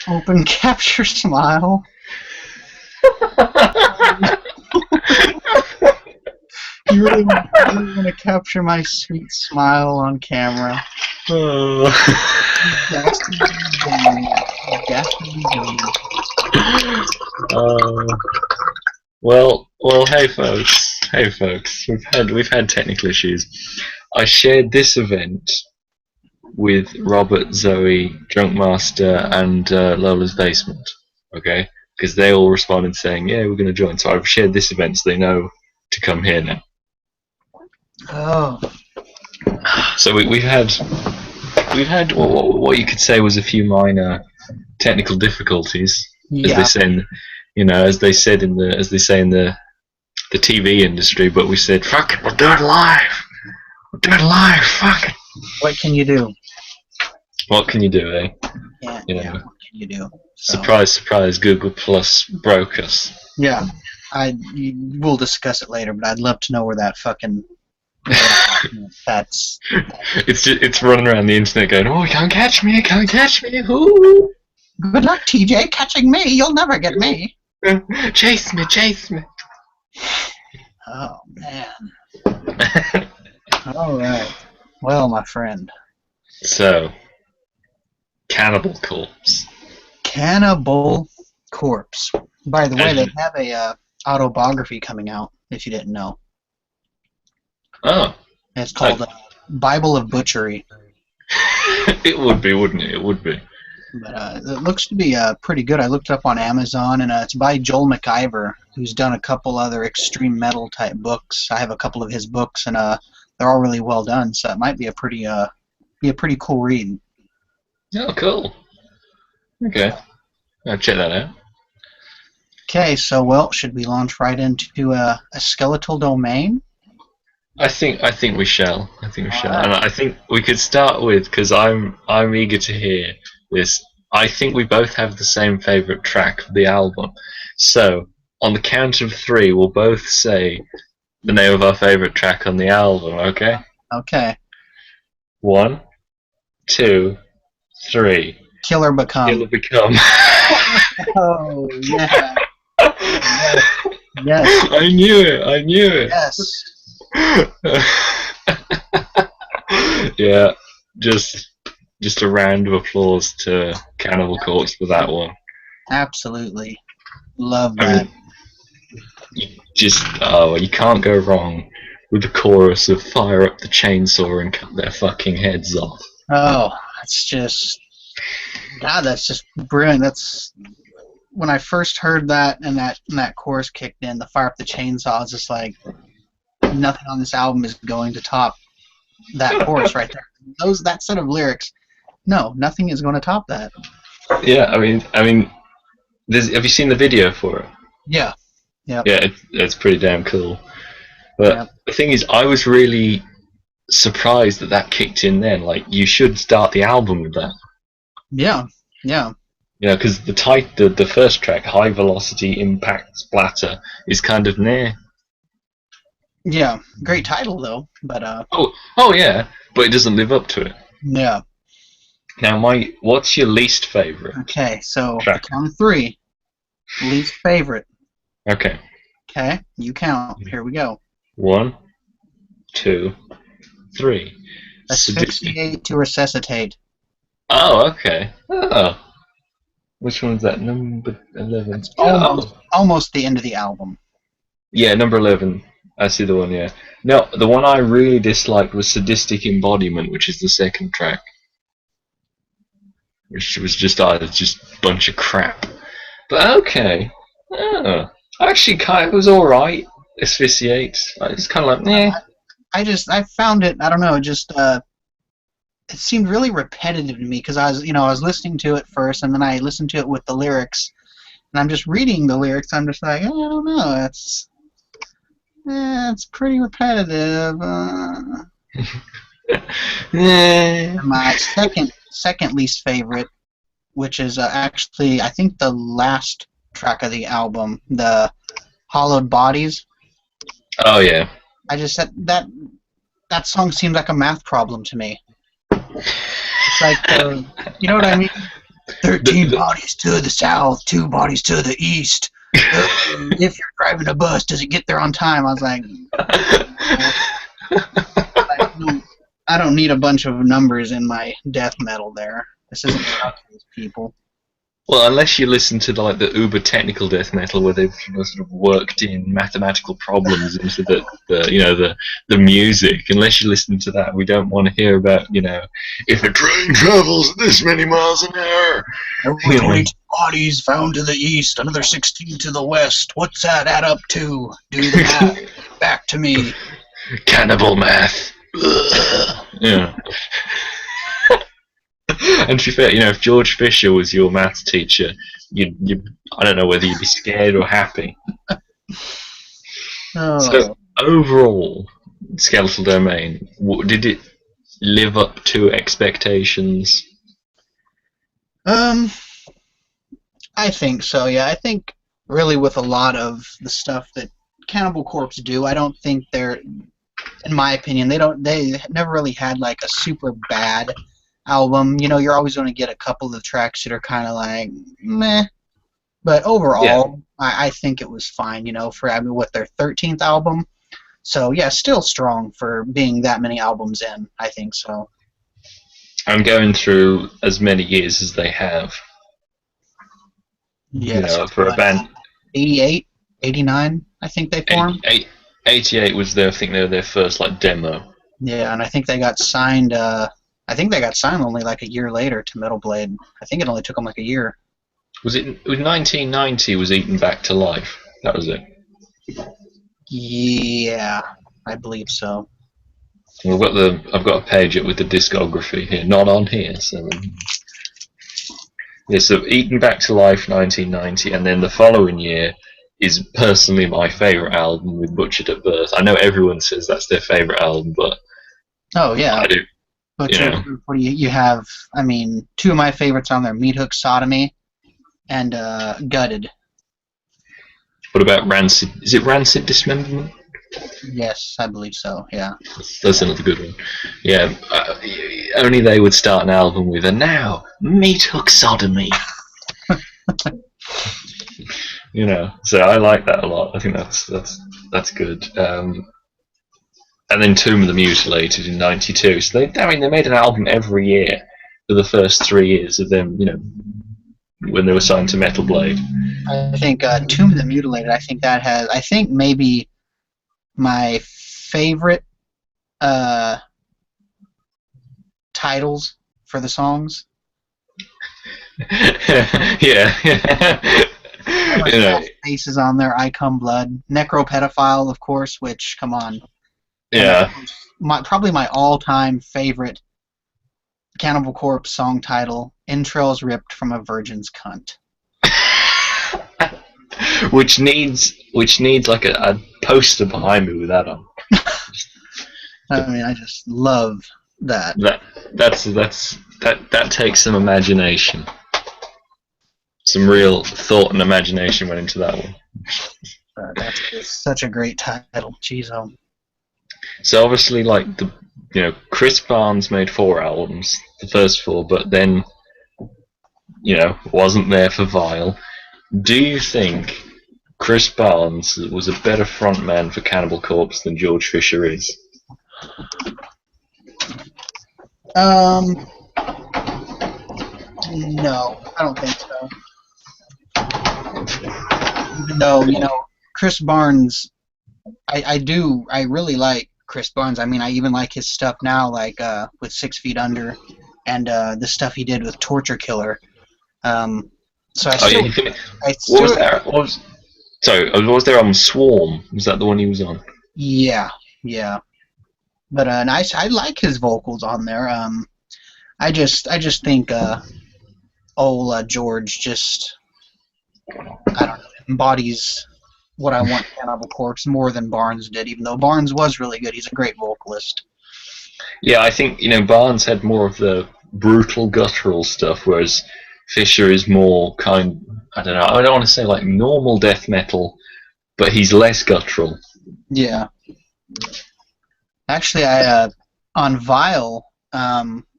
Open capture smile. You really want to capture my sweet smile on camera. Oh. Well, hey folks, we've had technical issues. I shared this event with Robert, Zoe, Drunkmaster, and Lola's Basement, okay? Because they all responded saying, yeah, we're going to join. So I've shared this event so they know to come here now. Oh. So we've had what you could say was a few minor technical difficulties, Yeah. as they say as they say in the TV industry. But we said, fuck it, we'll do it live. Fuck it. What can you do? What can you do, eh? Yeah. You know. Yeah, what can you do? So, surprise, surprise! Google Plus broke us. Yeah. We'll discuss it later, but I'd love to know where that fucking. That's. It's running around the internet going, oh, you can't catch me, ooh. Good luck, TJ, catching me. You'll never get me. Chase me. Oh, man. All right. Well, my friend. So, Cannibal Corpse. Cannibal Corpse. By the way, they have a autobiography coming out, if you didn't know. Oh. It's called Bible of Butchery. It would be, wouldn't it? It would be. But it looks to be pretty good. I looked it up on Amazon, and it's by Joel McIver, who's done a couple other extreme metal type books. I have a couple of his books, and they're all really well done. So it might be a pretty cool read. Oh, cool. Okay, I'll check that out. Okay, so well, should we launch right into a skeletal domain? I think we shall. And I think we could start with, because I'm eager to hear this. I think we both have the same favorite track of the album. So on the count of 3, we'll both say the name of our favorite track on the album. Okay. Okay. 1, 2, 3. Killer Become. Killer Become. Oh yeah. Yes. I knew it. Yes. Yeah, just a round of applause to Cannibal Corpse for that one. Absolutely. Love that. You can't go wrong with the chorus of fire up the chainsaw and cut their fucking heads off. Oh, that's just... God, that's just brilliant. That's... When I first heard that and that chorus kicked in, the fire up the chainsaw, I was just like, nothing on this album is going to top that chorus right there. That set of lyrics, no, nothing is going to top that. Yeah, I mean, have you seen the video for it? Yeah. Yeah, it's pretty damn cool. But The thing is, I was really surprised that kicked in then. Like, you should start the album with that. Yeah. You know, because the first track, High Velocity Impact Splatter, is kind of near. Yeah, great title though, but Oh yeah, but it doesn't live up to it. Yeah. Now, what's your least favorite? Okay, so the count of 3, least favorite. Okay. Okay, you count. Here we go. 1, 2, 3. Asphyxiate to resuscitate. Oh, okay. Oh. Which one's that? Number 11. It's almost the end of the album. Yeah, number 11. I see the one, yeah. No, the one I really disliked was Sadistic Embodiment, which is the second track. Which was just a bunch of crap. But okay. Oh. Actually, it was alright. Asphyxiate. It's kind of like, eh. I found it, I don't know, it seemed really repetitive to me, because I was listening to it first, and then I listened to it with the lyrics, and I'm just reading the lyrics, I'm just like, I don't know, it's pretty repetitive. My second least favorite, which is actually, I think, the last track of the album, the Hollowed Bodies. Oh yeah. I just said that song seems like a math problem to me. It's like, you know what I mean? 13 bodies to the south, 2 bodies to the east. If you're driving a bus, does it get there on time? I was like, I don't need a bunch of numbers in my death metal there. This isn't for these people. Well, unless you listen to like the uber technical death metal where they've sort of worked in mathematical problems into the music. Unless you listen to that, we don't want to hear about if a train travels at this many miles an hour. 22 bodies found to the east, another 16 to the west. What's that add up to? Do the math. Back to me. Cannibal math. Yeah. And to be fair, if George Fisher was your maths teacher, I don't know whether you'd be scared or happy. Oh. So overall, Skeletal Domain, did it live up to expectations? I think so. Yeah, I think really with a lot of the stuff that Cannibal Corpse do, I don't think they're, in my opinion, they never really had like a super bad album. You're always going to get a couple of tracks that are kind of like meh, but overall, I think it was fine. For their 13th album, so yeah, still strong for being that many albums in. I think so. I'm going through as many years as they have. Yeah, for a band. 88, 89, I think they formed. 88 was I think they were their first like demo. Yeah, and I think they got signed. I think they got signed only like a year later to Metal Blade. I think it only took them like a year. Was it 1990? Was Eaten Back to Life? That was it. Yeah, I believe so. I've got a page up with the discography here, not on here. So yeah, so Eaten Back to Life 1990, and then the following year is personally my favourite album with Butchered at Birth. I know everyone says that's their favourite album, but oh yeah, I do. But what do you have? I mean, 2 of my favorites on there: Meat Hook Sodomy and Gutted. What about Rancid? Is it Rancid Dismemberment? Yes, I believe so. Yeah. That's another good one. Yeah, only they would start an album with, and now Meat Hook Sodomy. So I like that a lot. I think that's good. And then Tomb of the Mutilated in '92. So they made an album every year for the first 3 years of them, when they were signed to Metal Blade. I think Tomb of the Mutilated. I think maybe my favorite titles for the songs. Yeah. Faces on there, I Come Blood, Necropedophile, of course. Which, come on. Yeah. Probably my all-time favorite Cannibal Corpse song title: "Entrails Ripped from a Virgin's Cunt." which needs like a poster behind me with that on. I mean, I just love that. That takes some imagination. Some real thought and imagination went into that one. That's just such a great title. Jeez, oh. So obviously, like Chris Barnes made 4 albums, the first 4, but then, wasn't there for Vile. Do you think Chris Barnes was a better frontman for Cannibal Corpse than George Fisher is? No, I don't think so. Even though, Chris Barnes, I really like Chris Barnes. I mean, I even like his stuff now, like with 6 Feet Under, and the stuff he did with Torture Killer. So I still. Was there on Swarm? Was that the one he was on? Yeah. But I like his vocals on there. I just think George just, I don't know, embodies what I want Cannibal Corpse more than Barnes did, even though Barnes was really good. He's a great vocalist. Yeah, I think Barnes had more of the brutal guttural stuff, whereas Fisher is more I don't know, I don't want to say like normal death metal, but he's less guttural. Yeah. Actually, on Vile,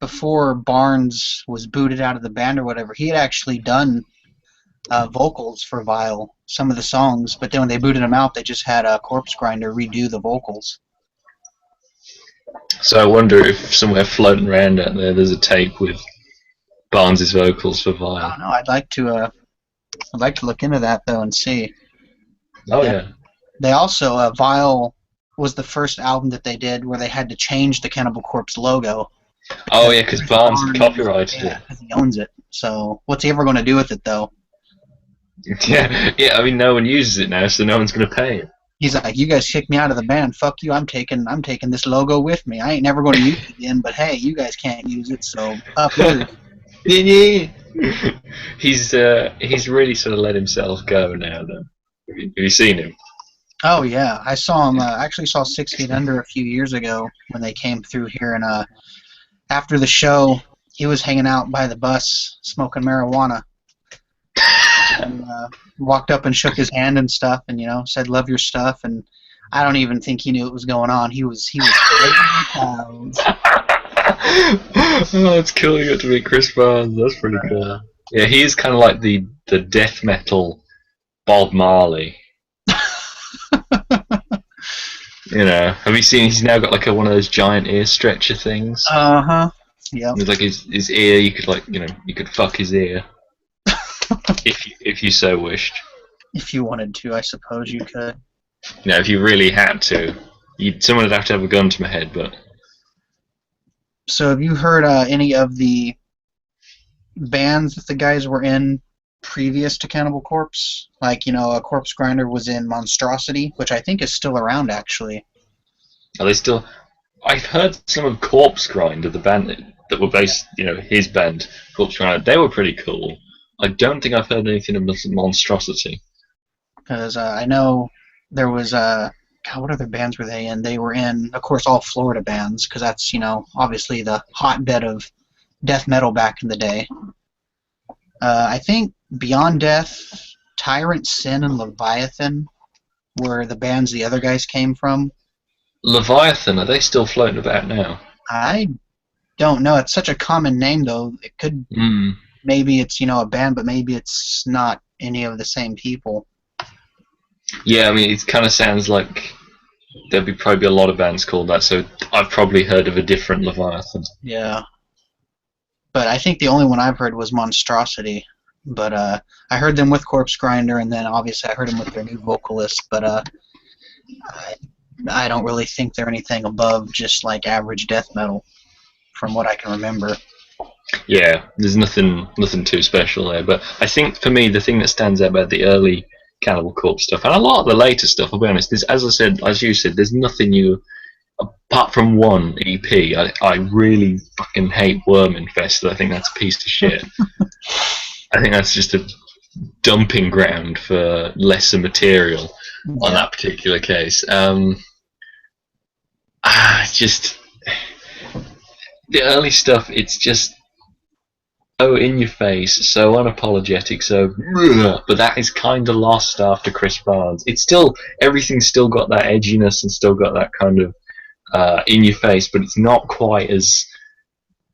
before Barnes was booted out of the band or whatever, he had actually done vocals for Vile, some of the songs, but then when they booted him out, they just had a Corpse Grinder redo the vocals. So I wonder if somewhere floating around out there's a tape with Barnes' vocals for I Vile. don't know. I'd like to look into that though and see. Oh yeah. They also Vile was the first album that they did where they had to change the Cannibal Corpse logo. Oh yeah, because Barnes had copyrighted it. Because he owns it. So what's he ever going to do with it though? Yeah. I mean, no one uses it now, so no one's going to pay him. He's like, you guys kicked me out of the band. Fuck you. I'm taking this logo with me. I ain't never going to use it again. But hey, you guys can't use it, so up yours. He's really sort of let himself go now. Though, have you seen him? Oh yeah, I saw him. I actually saw 6 Feet Under a few years ago when they came through here, and after the show, he was hanging out by the bus smoking marijuana, and walked up and shook his hand and stuff, and said love your stuff, and I don't even think he knew what was going on. He was oh, it's cool you got to meet Chris Barnes. That's pretty cool. Yeah, he's kind of like the death metal Bob Marley. Have you seen? He's now got like one of those giant ear stretcher things. Yeah. It's like his ear. You could you could fuck his ear if you so wished. If you wanted to, I suppose you could. If you really had to, someone would have to have a gun to my head. But so, have you heard any of the bands that the guys were in previous to Cannibal Corpse? Like, a Corpse Grinder was in Monstrosity, which I think is still around, actually. Are they still? I've heard some of Corpse Grinder, the band that were based, his band, Corpse Grinder. They were pretty cool. I don't think I've heard anything of Monstrosity. Because I know there was God, what other bands were they in? They were in, of course, all Florida bands, because that's, obviously the hotbed of death metal back in the day. I think Beyond Death, Tyrant Sin, and Leviathan were the bands the other guys came from. Leviathan, are they still floating about now? I don't know. It's such a common name, though. It could... Maybe it's, a band, but maybe it's not any of the same people. Yeah, I mean, it kind of sounds like there'd probably be a lot of bands called that, so I've probably heard of a different Leviathan. Yeah. But I think the only one I've heard was Monstrosity. But I heard them with Corpse Grinder, and then obviously I heard them with their new vocalist, but I don't really think they're anything above just like average death metal, from what I can remember. Yeah, there's nothing too special there, but I think for me the thing that stands out about the early Cannibal Corpse stuff, and a lot of the later stuff, I'll be honest, as you said, there's nothing new apart from one EP. I really fucking hate Worm Infest. I think that's a piece of shit. I think that's just a dumping ground for lesser material on that particular case. Just the early stuff, it's just so in your face, so unapologetic, but that is kind of lost after Chris Barnes. It's still, everything's still got that edginess and still got that kind of in your face, but it's not quite as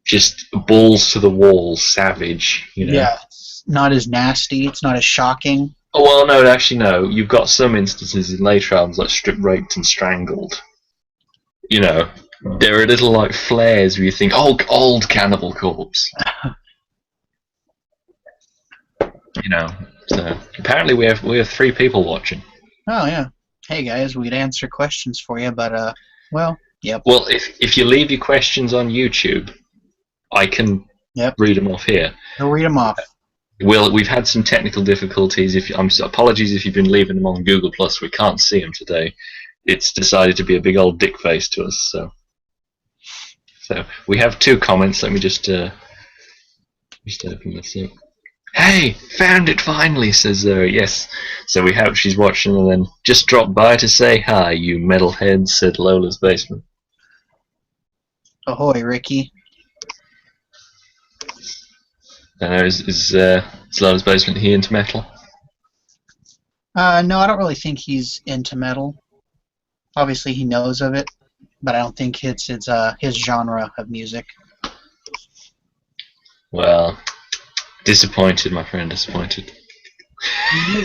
just balls to the wall savage, Yeah, it's not as nasty, it's not as shocking. Oh, well, no, actually, no. You've got some instances in later albums like Strip Raped and Strangled. There are little like flares where you think, oh, old Cannibal Corpse. So apparently we have 3 people watching. Oh yeah. Hey guys, we'd answer questions for you, but well, yep. Well, if you leave your questions on YouTube, I can read them off here. We'll read them off. We've had some technical difficulties. Apologies if you've been leaving them on Google Plus. We can't see them today. It's decided to be a big old dick face to us. So we have 2 comments. Let me just open this up. Hey, found it finally, says Zoe. Yes. So she's watching and then just dropped by to say hi, you metalheads, said Lola's Basement. Ahoy, Ricky. I know, is Lola's Basement he into metal? No, I don't really think he's into metal. Obviously he knows of it, but I don't think it's his genre of music. Well, disappointed, my friend, disappointed.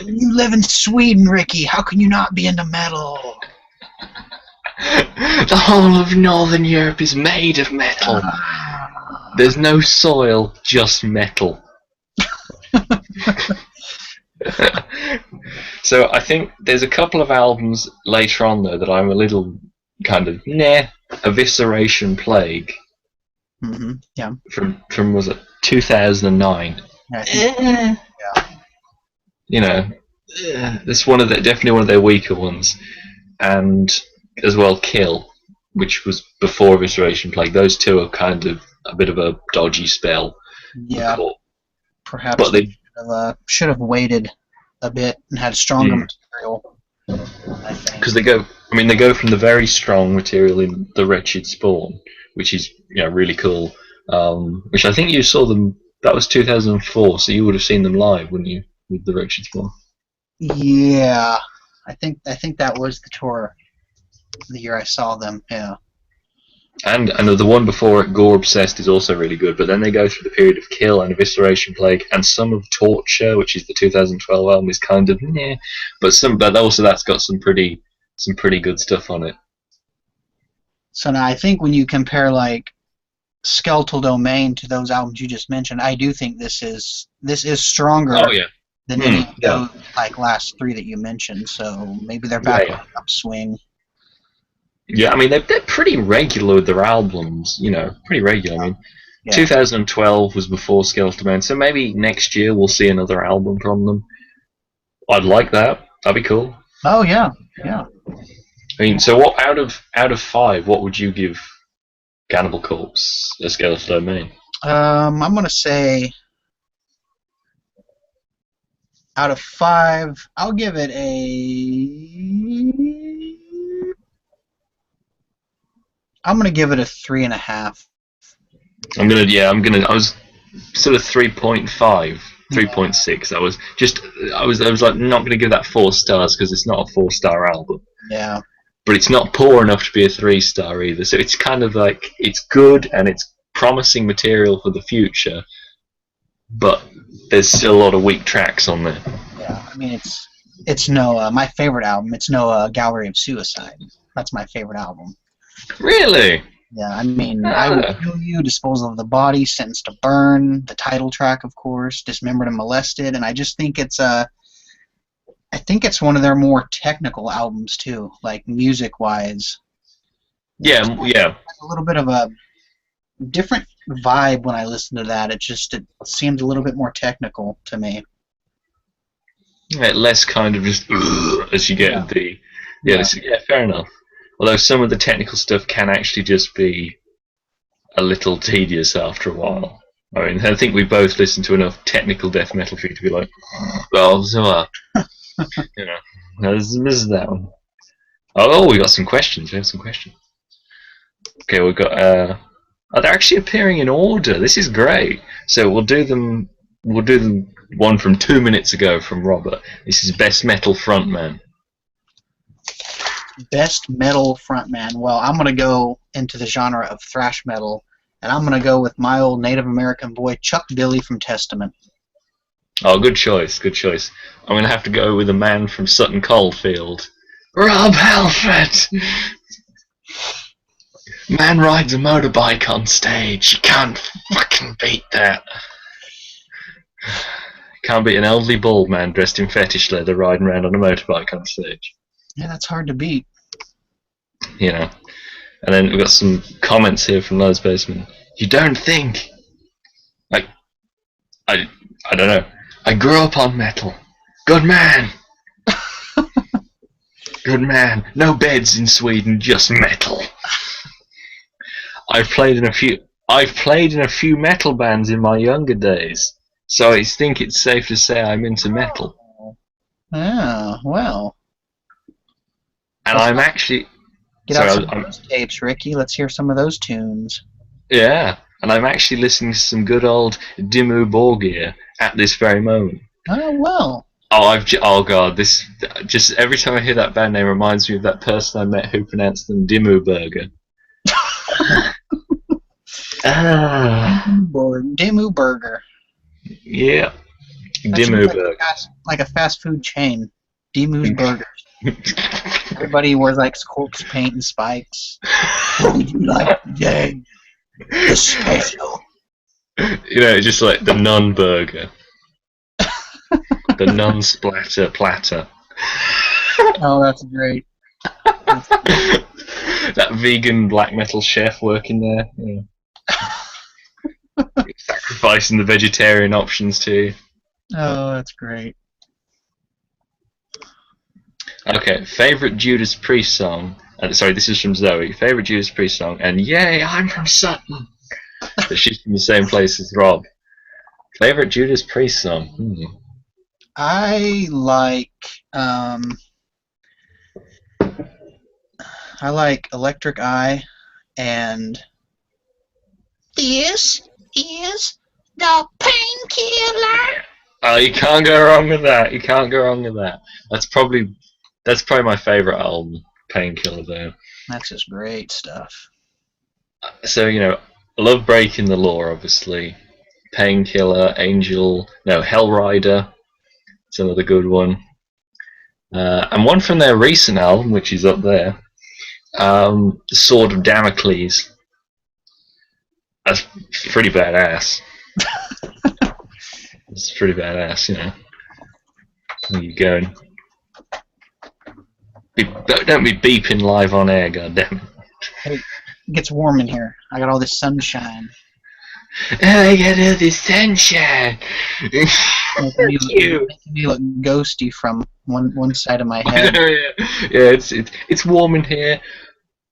You live in Sweden, Ricky. How can you not be into metal? The whole of Northern Europe is made of metal. There's no soil, just metal. So I think there's a couple of albums later on though that I'm a little kind of Evisceration Plague. Mm-hmm. Yeah. From was it 2009? Yeah. You know, it's definitely one of their weaker ones, and as well Kill, which was before Evisceration Plague. Those two are kind of a bit of a dodgy spell. Yeah. Perhaps but they should have waited a bit and had stronger material. I think because they go from the very strong material in The Wretched Spawn, which is really cool. Which I think you saw them. That was 2004, so you would have seen them live, wouldn't you, with The Wretched Spawn? Yeah, I think that was the tour, the year I saw them. Yeah. And the one before it, Gore Obsessed, is also really good. But then they go through the period of Kill and Evisceration Plague, and some of Torture, which is the 2012 album, is kind of but also that's got some pretty good stuff on it. So now I think when you compare like Skeletal Domain to those albums you just mentioned, I do think this is stronger than any of those like last three that you mentioned. So maybe they're back on the upswing. Yeah, I mean they're pretty regular with their albums, pretty regular. I mean, 2012 was before Skeletal Domain, so maybe next year we'll see another album from them. I'd like that. That'd be cool. Oh yeah, yeah. I mean, so what out of 5, what would you give Cannibal Corpse a Skeletal Domain? I'm gonna say out of 5, I'll give it I'm gonna give it a 3.5. I was sort of 3.5, 3.6. I was like not gonna give that 4 stars because it's not a 4-star album. Yeah. But it's not poor enough to be a 3-star either. So it's kind of like it's good and it's promising material for the future, but there's still a lot of weak tracks on there. Yeah, I mean it's no my favorite album. It's no Gallery of Suicide. That's my favorite album. Really? Yeah, I mean, I Will Kill You, Disposal of the Body, Sentenced to Burn, the title track, of course, Dismembered and Molested, and I just think it's one of their more technical albums too, like music-wise. Yeah. A little bit of a different vibe when I listen to that. It seems a little bit more technical to me. Yeah, less kind of just as you get the fair enough. Although some of the technical stuff can actually just be a little tedious after a while. I mean, I think we both listened to enough technical death metal for you to be like, well, so this is that one. Oh, we got some questions. We have some questions. Okay, we've got. They're actually appearing in order. This is great. So we'll do them. We'll do them one from 2 minutes ago from Robert. This is Best Metal Frontman. Best metal frontman. Well, I'm gonna go into the genre of thrash metal, and I'm gonna go with my old Native American boy Chuck Billy from Testament. Oh, good choice, good choice. I'm gonna have to go with a man from Sutton Coldfield, Rob Halford. Man rides a motorbike on stage. You can't fucking beat that. Can't beat an elderly bald man dressed in fetish leather riding around on a motorbike on stage. Yeah, that's hard to beat. And then we've got some comments here from Lowe's Basement. You don't think? I don't know. I grew up on metal. Good man. Good man. No beds in Sweden, just metal. I've played in a few metal bands in my younger days, so I think it's safe to say I'm into metal. Oh, well. And I'm actually... Get out some of those tapes, Ricky. Let's hear some of those tunes. Yeah, and I'm actually listening to some good old Dimmu Borgir at this very moment. Oh, well. Oh God! This just every time I hear that band name reminds me of that person I met who pronounced them Dimmu Burger. Ah, Dimmu Burger. yeah. That should be Dimmu burger. like a fast food chain. Dimmu's Burgers. Everybody wears like corpse paint and spikes. What would you like today? The special. You know, just like the nun burger. The nun splatter platter. Oh, that's great. That vegan black metal chef working there. Yeah. Sacrificing the vegetarian options too. Oh, that's great. Okay, favorite Judas Priest song. Sorry, this is from Zoe. Favorite Judas Priest song, and yay, I'm from Sutton. But she's from the same place as Rob. Favorite Judas Priest song. I like Electric Eye and this is the painkiller. Oh, you can't go wrong with that. You can't go wrong with that. That's probably my favorite album, Painkiller. Though. That's just great stuff. So you know, I love Breaking the Law, obviously. Painkiller, Hellrider. It's another good one. And one from their recent album, which is up there, Sword of Damocles. That's pretty badass. It's pretty badass, you know. There you go. Don't be beeping live on air, goddammit. Hey, it gets warm in here. I got all this sunshine. I got all this sunshine. Making me look ghosty from one side of my head. Yeah, it's warm in here,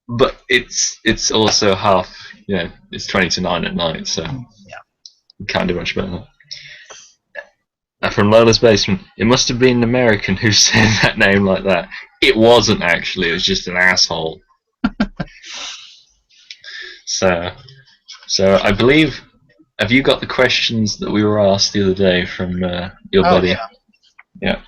but it's also half. You know, it's 20 to 9 at night, so yeah, you can't do much better. From Lola's Basement, it must have been an American who said that name like that. It wasn't actually. It was just an asshole. So I believe. Have you got the questions that we were asked the other day from your buddy? Yeah. Yeah.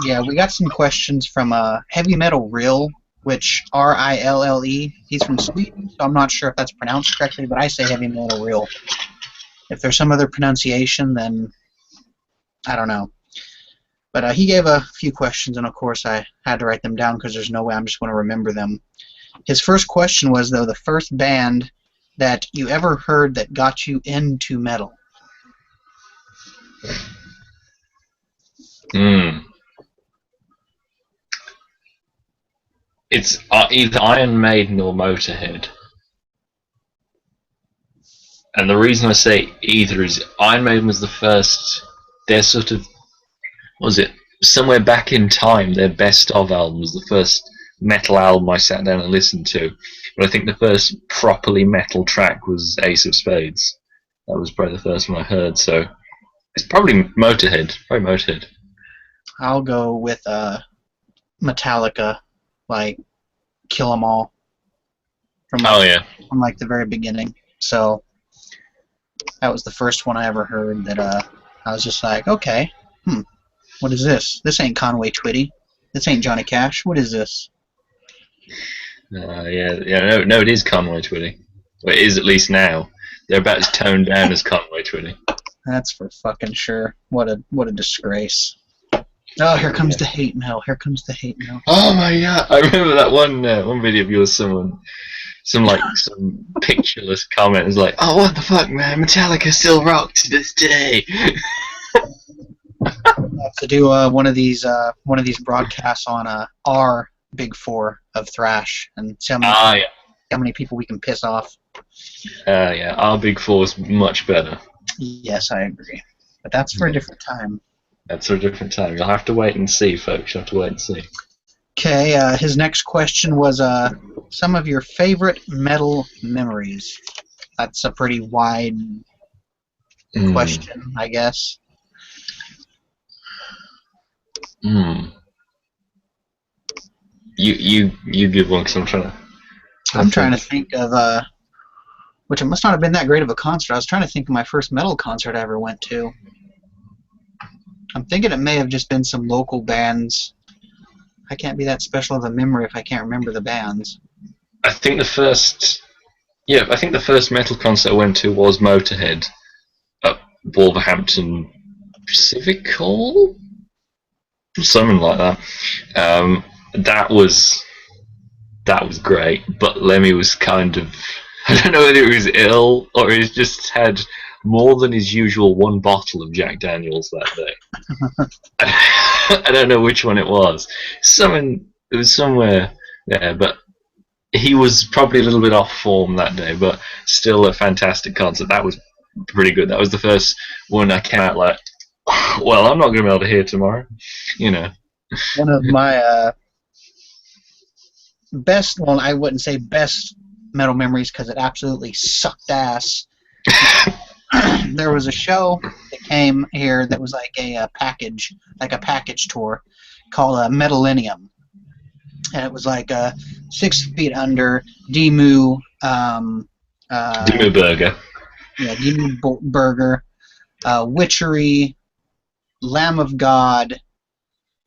Yeah, we got some questions from Heavy Metal Rill, which R-I-L-L-E. He's from Sweden, so I'm not sure if that's pronounced correctly, but I say Heavy Metal Rill. If there's some other pronunciation, then I don't know. But he gave a few questions, and of course I had to write them down because there's no way I'm just going to remember them. His first question was, though, the first band that you ever heard that got you into metal. It's either Iron Maiden or Motorhead. And the reason I say either is Iron Maiden was the first, their sort of, what was it, somewhere back in time, their best of album was the first metal album I sat down and listened to. But I think the first properly metal track was Ace of Spades. That was probably the first one I heard, so it's probably Motorhead. Probably Motorhead. I'll go with Metallica, like Kill 'Em All. From like the very beginning. So that was the first one I ever heard that I was just like, okay, what is this? This ain't Conway Twitty. This ain't Johnny Cash. What is this? No, it is Conway Twitty. Well, it is at least now. They're about as toned down as Conway Twitty. That's for fucking sure. What a disgrace. Oh, here comes the hate mail. Here comes the hate mail. Oh my god! I remember that one video of yours. Some pictureless comment is like, "Oh, what the fuck, man? Metallica still rock to this day." I have to do one of these broadcasts on our Big Four of thrash and see how many people we can piss off. Yeah, our Big Four is much better. Yes, I agree. But that's for a different time. That's for a different time. You'll have to wait and see, folks. You'll have to wait and see. Okay, his next question was some of your favorite metal memories. That's a pretty wide question, I guess. You give one, because I'm trying to think of which it must not have been that great of a concert. I was trying to think of my first metal concert I ever went to. I'm thinking it may have just been some local bands. I can't be that special of a memory if I can't remember the bands. I think the first, yeah, I think the first metal concert I went to was Motorhead at Wolverhampton Civic Hall, something like that. Um, that was that was great, but Lemmy was kind of, I don't know whether he was ill or he just had more than his usual one bottle of Jack Daniels that day. I don't know which one it was. It was somewhere there, but he was probably a little bit off form that day, but still a fantastic concert. That was pretty good. That was the first one I came out like, well, I'm not going to be able to hear tomorrow, you know. One of my best, well, I wouldn't say best metal memories because it absolutely sucked ass. There was a show that came here that was like a package tour called Metalinium, and it was like 6 Feet Under, Demu, Demu Burger. Yeah, Demu Burger, Witchery, Lamb of God,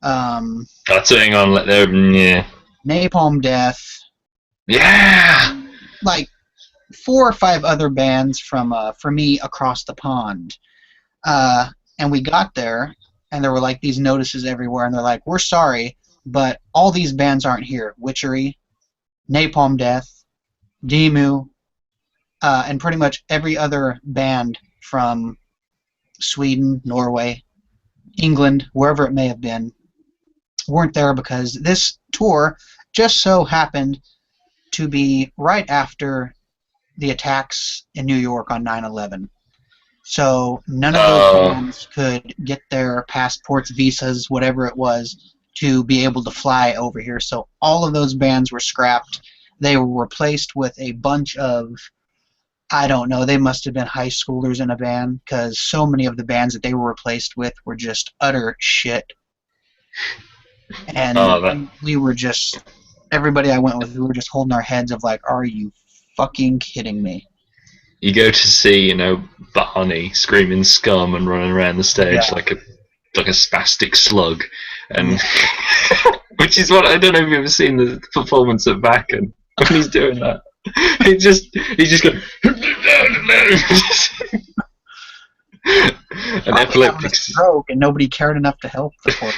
That's hang on, let there, yeah. Napalm Death. Yeah! Like 4 or 5 other bands from for me across the pond. And we got there, and there were like these notices everywhere, and they're like, we're sorry, but all these bands aren't here. Witchery, Napalm Death, Demu, and pretty much every other band from Sweden, Norway, England, wherever it may have been, weren't there because this tour just so happened to be right after the attacks in New York on 9/11. So none of those bands could get their passports, visas, whatever it was, to be able to fly over here. So all of those bands were scrapped. They were replaced with a bunch of, I don't know, they must have been high schoolers in a band because so many of the bands that they were replaced with were just utter shit. And we were just, everybody I went with, we were just holding our heads of like, are you fucking kidding me? You go to see, Barney screaming scum and running around the stage like a spastic slug, and which is what, I don't know if you've ever seen the performance at Vacken when he's doing that. He just goes an epileptic stroke, and nobody cared enough to help the poor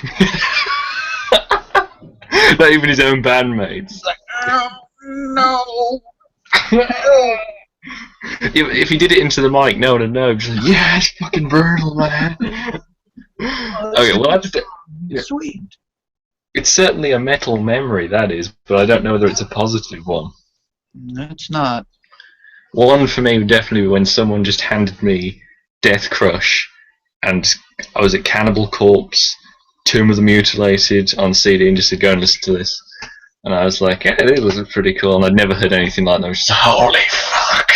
not even his own bandmates. Like, oh, no. If he did it into the mic, no one would know. Just like, yeah, it's fucking brutal, man. Okay, well, sweet. It's certainly a metal memory, that is, but I don't know whether it's a positive one. It's not. One for me would definitely be when someone just handed me Death Crush, and I was at Cannibal Corpse, Tomb of the Mutilated on CD, and just said, go and listen to this. And I was like, yeah, it was pretty cool, and I'd never heard anything like that. I was just, holy fuck,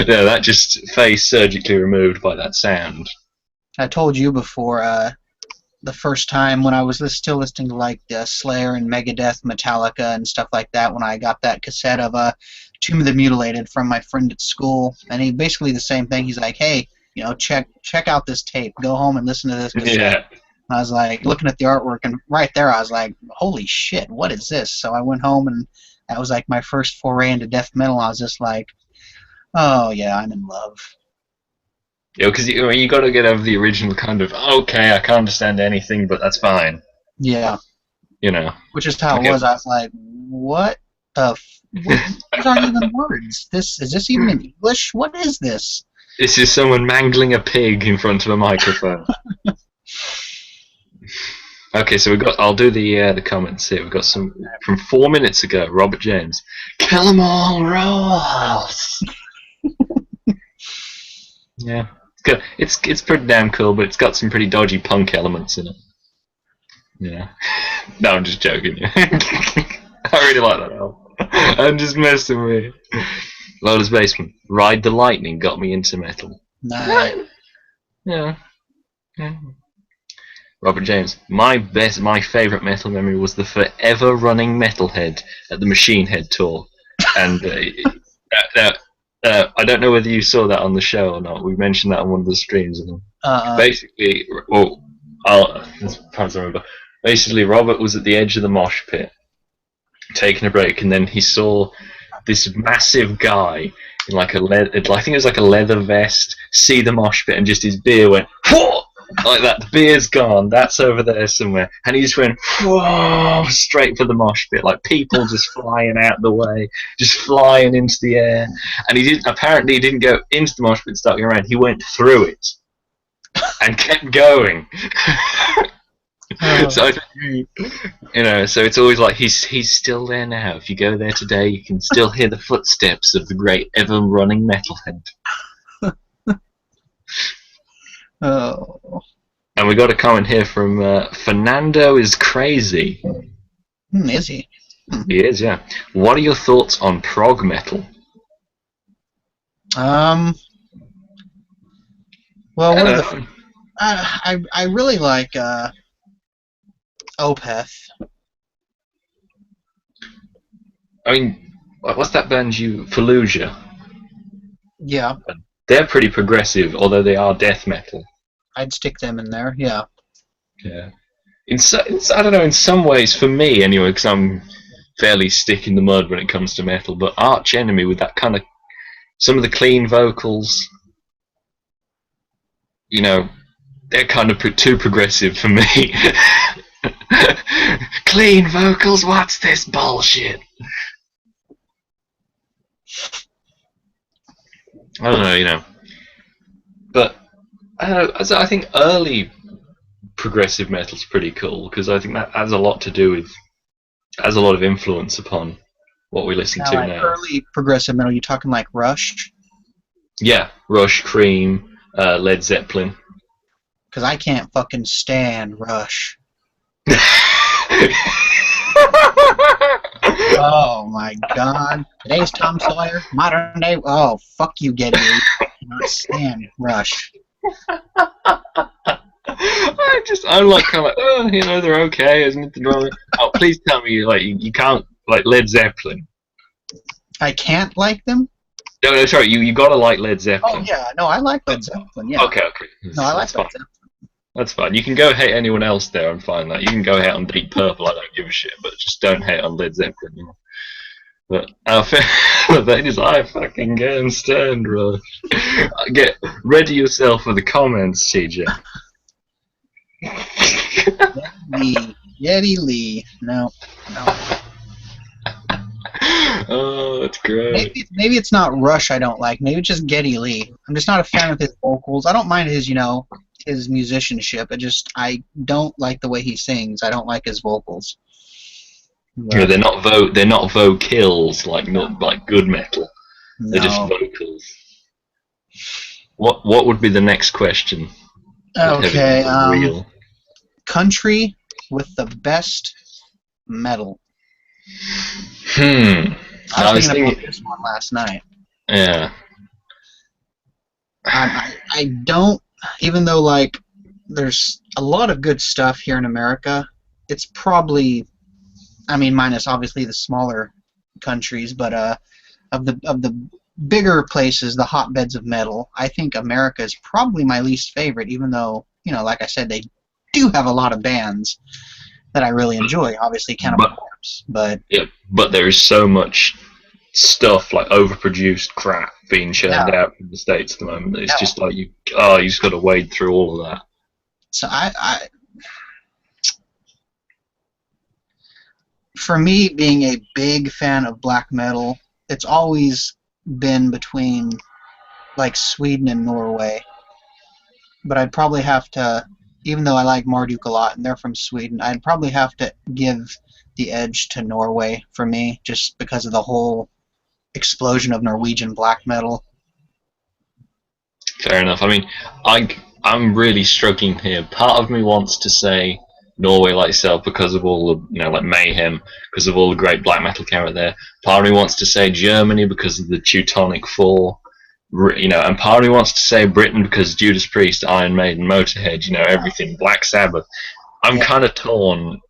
Yeah, that just face surgically removed by that sound. I told you before, the first time when I was still listening to like Slayer and Megadeth, Metallica, and stuff like that, when I got that cassette of Tomb of the Mutilated from my friend at school, and he basically the same thing. He's like, hey, check out this tape. Go home and listen to this cassette. Yeah. I was like looking at the artwork, and right there I was like, holy shit, what is this? So I went home, and that was like my first foray into death metal. I was just like, oh yeah, I'm in love. Yeah, because you got to get over the original kind of, okay, I can't understand anything, but that's fine. Yeah. Which is how it was. I was like, what the these aren't even words. Is this even in English? What is this? This is someone mangling a pig in front of a microphone. Okay, so I'll do the comments here. We've got some from 4 minutes ago. Robert James, kill 'em all, Ross. Yeah, it's good. It's pretty damn cool, but it's got some pretty dodgy punk elements in it. Yeah. No, I'm just joking. I really like that album. I'm just messing with you. Lola's Basement. Ride the Lightning got me into metal. Nice. Yeah. Robert James. My favourite metal memory was the forever running Metalhead at the Machine Head tour. And I don't know whether you saw that on the show or not. We mentioned that on one of the streams. Basically, Basically, Robert was at the edge of the mosh pit, taking a break, and then he saw this massive guy in like a leather, I think it was like a leather vest, see the mosh pit, and just his beer went whoa! Like that. The beer's gone. That's over there somewhere, and he just went whoa straight for the mosh pit, like people just flying out the way, just flying into the air. And he didn't go into the mosh pit and start going around. He went through it and kept going. So so it's always like he's still there now. If you go there today, you can still hear the footsteps of the great ever-running metalhead. Oh. And we got a comment here from Fernando is crazy. Is he? He is, yeah. What are your thoughts on prog metal? Well, what are the? I really like Opeth. I mean, what's that band Fallujah? Yeah. They're pretty progressive, although they are death metal. I'd stick them in there, yeah. Yeah. I don't know, in some ways, for me anyway, because I'm fairly stick in the mud when it comes to metal, but Arch Enemy with that kind of, some of the clean vocals, they're kind of too progressive for me. Clean vocals, what's this bullshit? I don't know, but I think early progressive metal's pretty cool because I think that has a lot to do with, has a lot of influence upon what we listen to now. Early progressive metal, you talking like Rush? Yeah, Rush, Cream, Led Zeppelin. Because I can't fucking stand Rush. Oh my god. Today's Tom Sawyer, modern day. Oh, fuck you, Geddy Lee. I cannot stand Rush. I'm like kind of like, oh, they're okay, isn't it? The drama. Oh, please tell me you can't like Led Zeppelin. I can't like them? No, sorry, you gotta like Led Zeppelin. Oh yeah, no, I like Led Zeppelin. Yeah. Okay. No, I like Led Zeppelin. That's fine. You can go hate anyone else there. I'm fine with that. You can go hate on Deep Purple. I don't give a shit, but just don't hate on Led Zeppelin. But the thing is, I fucking can't stand Rush. Get ready yourself for the comments, TJ. Geddy Lee. No. Oh, that's great. Maybe it's not Rush I don't like. Maybe it's just Geddy Lee. I'm just not a fan of his vocals. I don't mind his, his musicianship. I don't like the way he sings. I don't like his vocals. But, yeah, they're not vocals not like good metal. No. They're just vocals. What would be the next question? Okay, country with the best metal. I was thinking about this one last night. Yeah. I don't, even though there's a lot of good stuff here in America, it's probably, minus obviously the smaller countries, but of the bigger places, the hotbeds of metal, I think America is probably my least favorite, even though, like I said, they do have a lot of bands that I really enjoy. Obviously, Cannibal Corpse, but yeah, but there is so much stuff like overproduced crap being churned out from the States at the moment. It's just like you just got to wade through all of that. So for me, being a big fan of black metal, it's always been between Sweden and Norway. But I'd probably have to, even though I like Marduk a lot and they're from Sweden, I'd probably have to give the edge to Norway for me, just because of the whole explosion of Norwegian black metal. Fair enough. I'm really struggling here. Part of me wants to say Norway like yourself because of all the Mayhem, because of all the great black metal came out there. Part of me wants to say Germany because of the Teutonic Four, and part of me wants to say Britain because Judas Priest, Iron Maiden, Motorhead, everything, Black Sabbath. I'm kind of torn.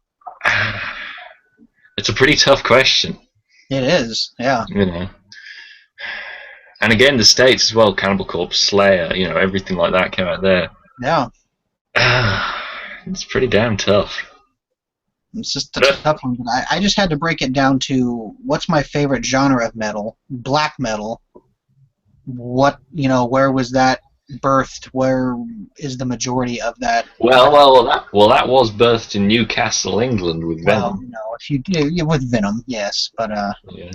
It's a pretty tough question. It is, yeah. And again, the States as well, Cannibal Corpse, Slayer, everything like that came out there. Yeah. It's pretty damn tough. It's just a tough one. But I just had to break it down to what's my favorite genre of metal? Black metal. What, where was that birthed? Where is the majority of that? That was birthed in Newcastle, England, with Well, Venom. if you do with Venom, yes, but Yeah.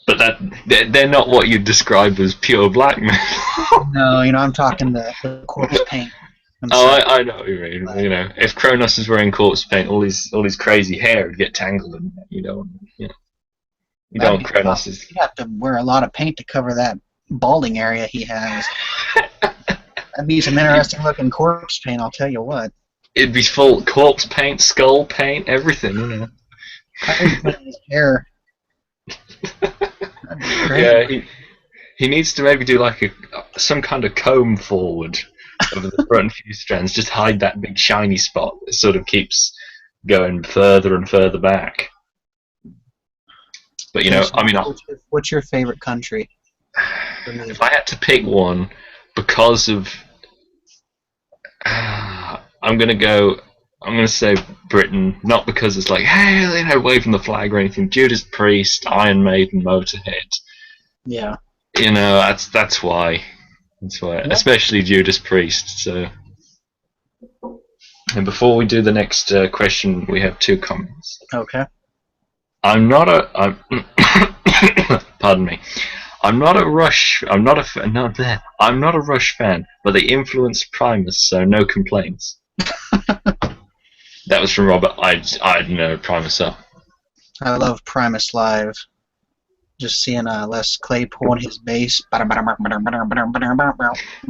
But they're not what you'd describe as pure black metal. No, I'm talking the corpse paint. I know what you mean. If Kronos is wearing corpse paint, all his crazy hair would get tangled in it. You don't want Kronos. You'd have to wear a lot of paint to cover that balding area he has. That'd be some interesting looking corpse paint, I'll tell you what. It'd be full corpse paint, skull paint, everything. His hair. Yeah, he needs to maybe do like some kind of comb forward over the front few strands, just hide that big shiny spot that sort of keeps going further and further back. But what's your favorite country? If I had to pick one, because of, I'm gonna say Britain, not because it's like, hey, waving the flag or anything. Judas Priest, Iron Maiden, Motorhead. Yeah. That's why. Yeah. Especially Judas Priest. So, and before we do the next question, we have 2 comments. Okay. Pardon me. I'm not a Rush fan, but they influenced Primus, so no complaints. That was from Robert. I know Primus up. I love Primus live. Just seeing Les Claypool and his bass. My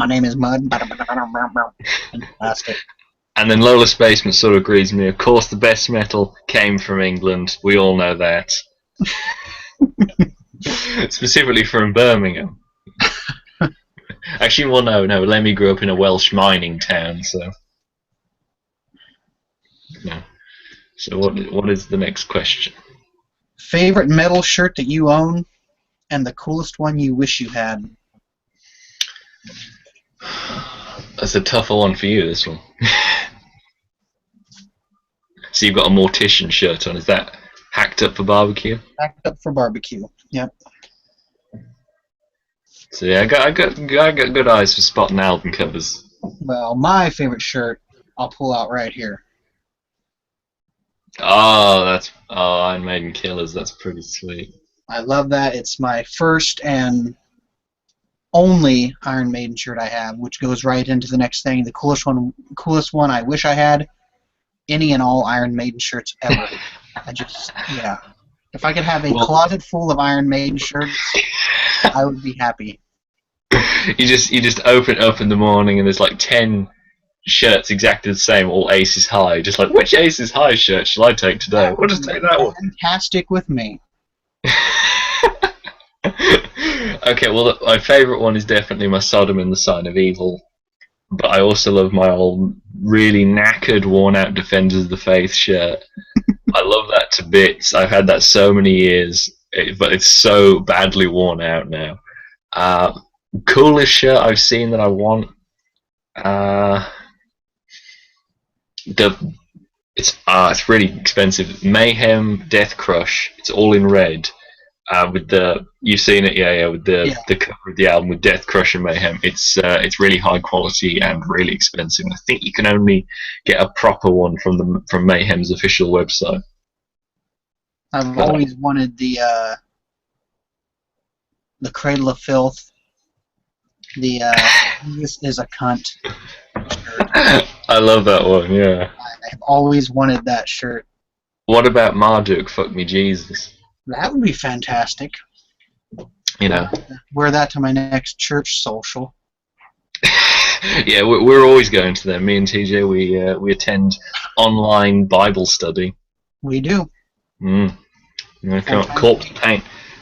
name is Mud. Fantastic. And then Lola's Basement sort of agrees with me. Of course, the best metal came from England. We all know that. Specifically from Birmingham. Actually, well, no. Lemmy grew up in a Welsh mining town, so. No. So what is the next question? Favorite metal shirt that you own, and the coolest one you wish you had. That's a tougher one for you, this one. So you've got a Mortician shirt on. Is that hacked up for barbecue? Hacked up for barbecue. Yep. So yeah, I got good eyes for spotting album covers. Well, my favorite shirt, I'll pull out right here. Iron Maiden Killers. That's pretty sweet. I love that. It's my first and only Iron Maiden shirt I have, which goes right into the next thing. The coolest one I wish I had. Any and all Iron Maiden shirts ever. If I could have a closet full of Iron Maiden shirts, I would be happy. You just open it up in the morning and there's like 10 shirts exactly the same, all Aces High. Just like, which Aces High shirt shall I take today? We'll just take that one. Fantastic with me. Okay, well, my favourite one is definitely my Sodom and the Sign of Evil. But I also love my old, really knackered, worn-out Defenders of the Faith shirt. I love that to bits. I've had that so many years, but it's so badly worn out now. Coolest shirt I've seen that I want. It's really expensive. Mayhem Death Crush. It's all in red. You've seen it, yeah, with the cover of the album with Death Crush and Mayhem. It's really high quality and really expensive. I think you can only get a proper one from Mayhem's official website. I've always wanted the Cradle of Filth. This is a cunt shirt. I love that one. Yeah. I've always wanted that shirt. What about Marduk? Fuck me, Jesus. That would be fantastic. Wear that to my next church social. Yeah, we're always going to them. Me and TJ, we attend online Bible study. We do.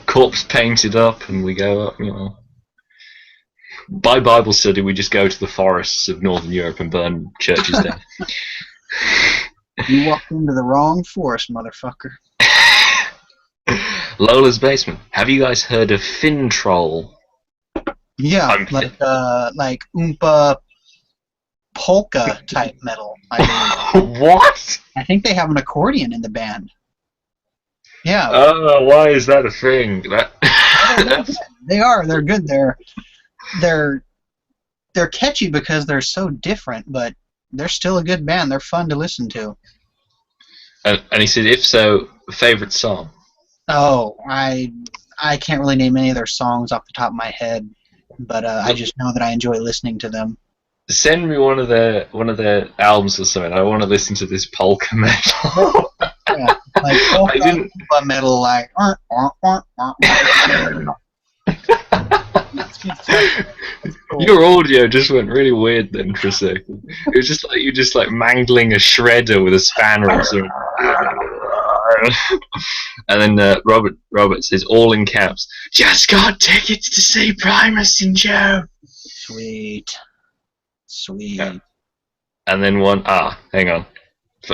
Corpse painted up, and we go up. By Bible study, we just go to the forests of Northern Europe and burn churches down. You walked into the wrong forest, motherfucker. Lola's Basement. Have you guys heard of Fin Troll? Yeah, like Oompa polka type metal. I believe. What? I think they have an accordion in the band. Yeah. Oh, why is that a thing? They are. They're good. They're catchy because they're so different, but they're still a good band. They're fun to listen to. And he said, if so, favorite song. Oh, I can't really name any of their songs off the top of my head, but I just know that I enjoy listening to them. Send me one of their albums or something. I want to listen to this polka metal. Yeah, like polka metal, like. Your audio just went really weird then for a second. It was just like you just like mangling a shredder with a spanner or something. And then Robert says, all in caps, just got tickets to see Primus and Joe. Sweet. Yeah. And then hang on.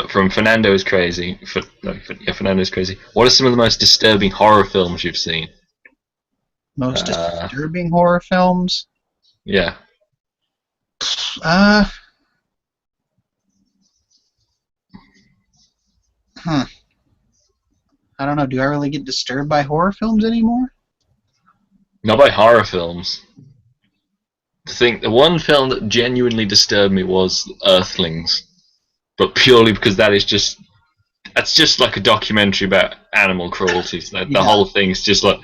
From Fernando is Crazy. Fernando is Crazy. What are some of the most disturbing horror films you've seen? Most disturbing horror films? Yeah. I don't know. Do I really get disturbed by horror films anymore? Not by horror films. The one film that genuinely disturbed me was Earthlings, but purely because that's just like a documentary about animal cruelty. So the whole thing's just like,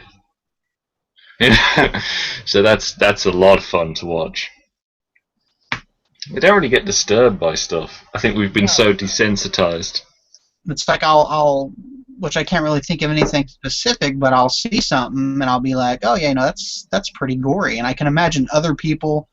so that's a lot of fun to watch. We don't really get disturbed by stuff. I think we've been so desensitized. It's like I'll which I can't really think of anything specific, but I'll see something and I'll be like, oh yeah, that's pretty gory, and I can imagine other people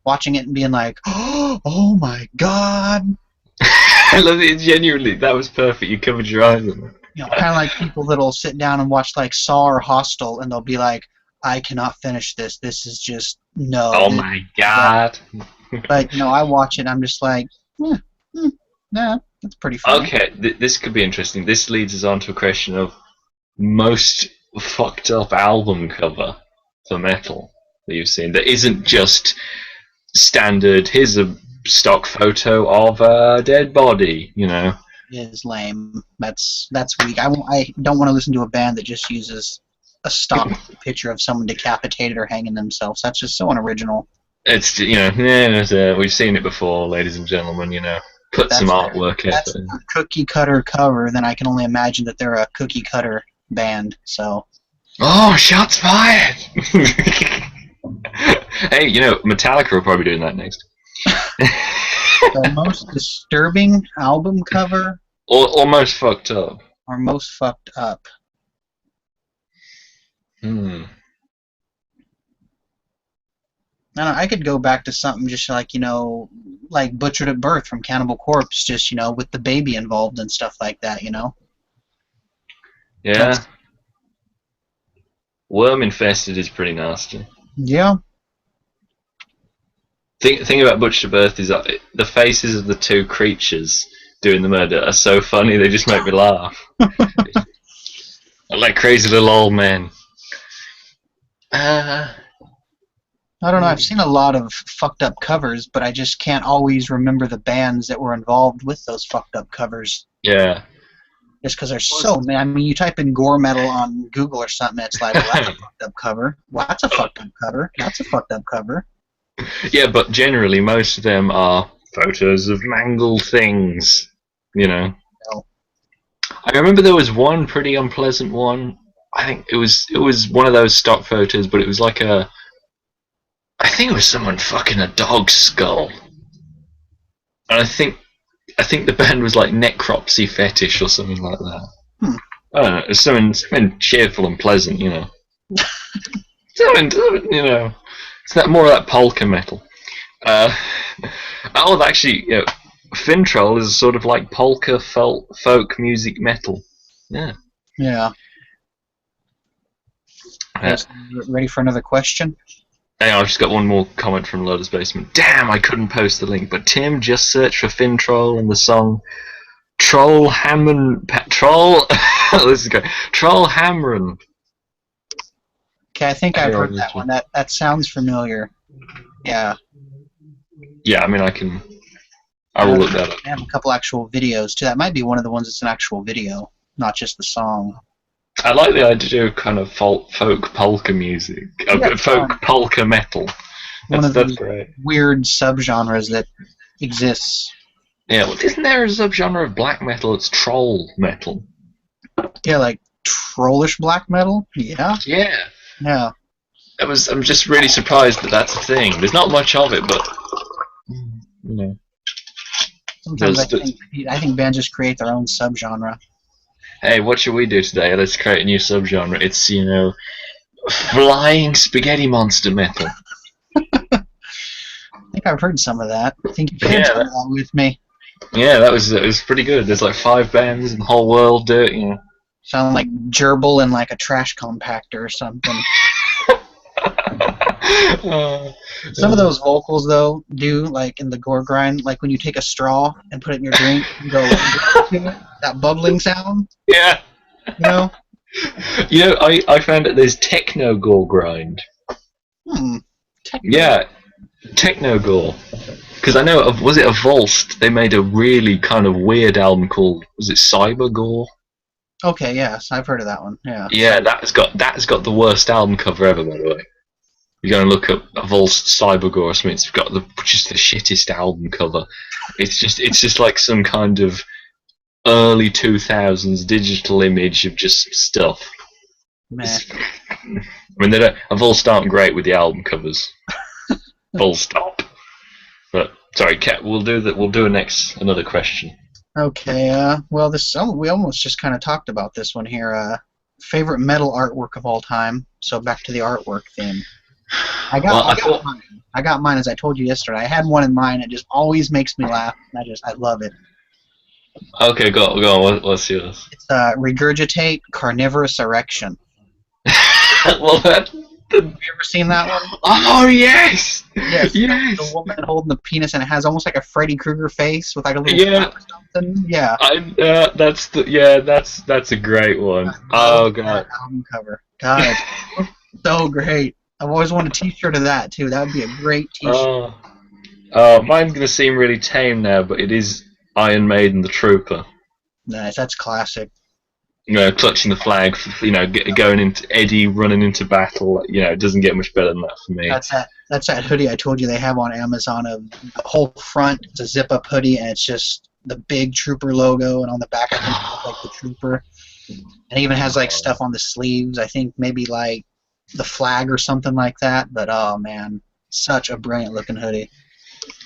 watching it and being like, oh my god. I love it. Genuinely, that was perfect. You covered your eyes on it. You know, kind of like people that'll sit down and watch like Saw or Hostel, and they'll be like, I cannot finish this. This is just no. Oh my god. But I watch it. I'm just like, nah, that's pretty funny. Okay, this could be interesting. This leads us on to a question of most fucked up album cover for metal that you've seen that isn't just standard. Here's a stock photo of a dead body. It is lame. That's weak. I don't want to listen to a band that just uses a stock picture of someone decapitated or hanging themselves. That's just so unoriginal. It's we've seen it before, ladies and gentlemen. Put some artwork out there. A cookie cutter cover. Then I can only imagine that they're a cookie cutter band. So. Oh, shots fired! Hey, Metallica will probably be doing that next. The most disturbing album cover. Or most fucked up. Or most fucked up. I could go back to something just like, like Butchered at Birth from Cannibal Corpse, just, with the baby involved and stuff like that, Yeah. Worm Infested is pretty nasty. Yeah. Thing about Butchered at Birth is that the faces of the two creatures doing the murder are so funny, they just make me laugh. Like crazy little old men. I don't know, I've seen a lot of fucked up covers, but I just can't always remember the bands that were involved with those fucked up covers. Yeah. Just because there's so many. I mean, you type in gore metal on Google or something, it's like, well, that's a fucked up cover. Well, that's a fucked up cover. That's a fucked up cover. Yeah, but generally most of them are photos of mangled things, No. I remember there was one pretty unpleasant one. I think it was one of those stock photos, but it was like I think it was someone fucking a dog's skull. And I think the band was like Necropsy Fetish or something like that. I don't know, it's something cheerful and pleasant, something, it's that more of that polka metal. Actually, Fintroll is sort of like polka folk music metal. Yeah. Yeah. Ready for another question? Hang on, I've just got one more comment from Lotus Basement. Damn, I couldn't post the link, but Tim, just search for Fintroll and the song Troll Hammond Troll. Let's go. Troll Hamron. Okay, I think I've heard that one. That sounds familiar. Yeah. Yeah, I mean, I can I will look that up. They have a couple actual videos too. That might be one of the ones that's an actual video, not just the song. I like the idea of kind of folk polka music, folk polka metal. One of That's the great. weird subgenres that exists. Yeah, well, isn't there a subgenre of black metal? It's troll metal. Yeah, like trollish black metal. Yeah. Yeah. Yeah. I'm just really surprised that that's a thing. There's not much of it, but you know. Sometimes I think bands just create their own subgenre. Hey, what should we do today? Let's create a new subgenre. It's, flying spaghetti monster metal. I think I've heard some of that. I think you can tell that with me. Yeah, it was pretty good. There's like 5 bands in the whole world do it, Sound like gerbil in like a trash compactor or something. Some of those vocals though do like in the gore grind, like when you take a straw and put it in your drink and go that bubbling sound. Yeah. You know? I found that there's techno gore grind. Yeah, techno gore. Because I know, was it Avulsed? They made a really kind of weird album called, was it Cyber Gore? Okay, yes, I've heard of that one. Yeah. Yeah, that's got the worst album cover ever, by the way. You go and look up Avulsed Cyber Gore or something. It's got just the shittest album cover. It's just like some kind of early 2000s digital image of just stuff. Man. I mean, Avulsed aren't great with the album covers. Full stop. But sorry, Kat, we'll do another question. Okay. Well, we almost just kind of talked about this one here. Favorite metal artwork of all time. So back to the artwork theme. I got mine as I told you yesterday. I had one in mind. It just always makes me laugh. I love it. Okay, go on. What's yours? It's Regurgitate Carnivorous Erection. Well, have you ever seen that one? Oh yes. Yes. The woman holding the penis, and it has almost like a Freddy Krueger face with like a little or something. Yeah. That's a great one. Oh god. Album cover. God, it's so great. I've always wanted a T-shirt of that too. That would be a great T-shirt. Mine's gonna seem really tame now, but it is Iron Maiden, the Trooper. Nice. That's classic. Clutching the flag, going into Eddie running into battle. It doesn't get much better than that for me. That's that hoodie I told you they have on Amazon. Of the whole front, it's a zip-up hoodie, and it's just the big Trooper logo, and on the back, I think it's like the Trooper. And it even has like stuff on the sleeves. I think maybe like the flag or something like that. But oh man, such a brilliant looking hoodie.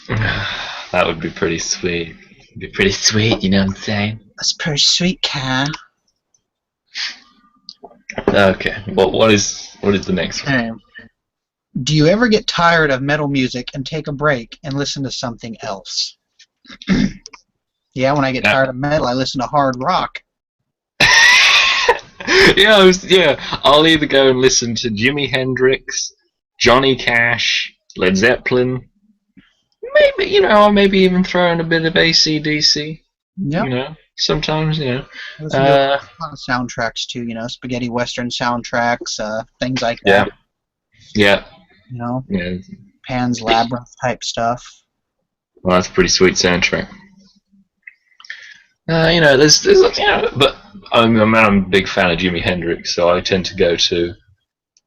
That would be pretty sweet. It'd be pretty sweet, you know what I'm saying? That's pretty sweet, Car. Okay. Well, what is the next one? Okay. Do you ever get tired of metal music and take a break and listen to something else? Yeah, when I get tired of metal, I listen to hard rock. I'll either go and listen to Jimi Hendrix, Johnny Cash, Led Zeppelin. Maybe even throw in a bit of AC/DC. Yeah. Sometimes, a lot of soundtracks too, spaghetti western soundtracks, things like that. Yeah. Pan's Labyrinth type stuff. Well, that's a pretty sweet soundtrack. But I'm a big fan of Jimi Hendrix, so I tend to go to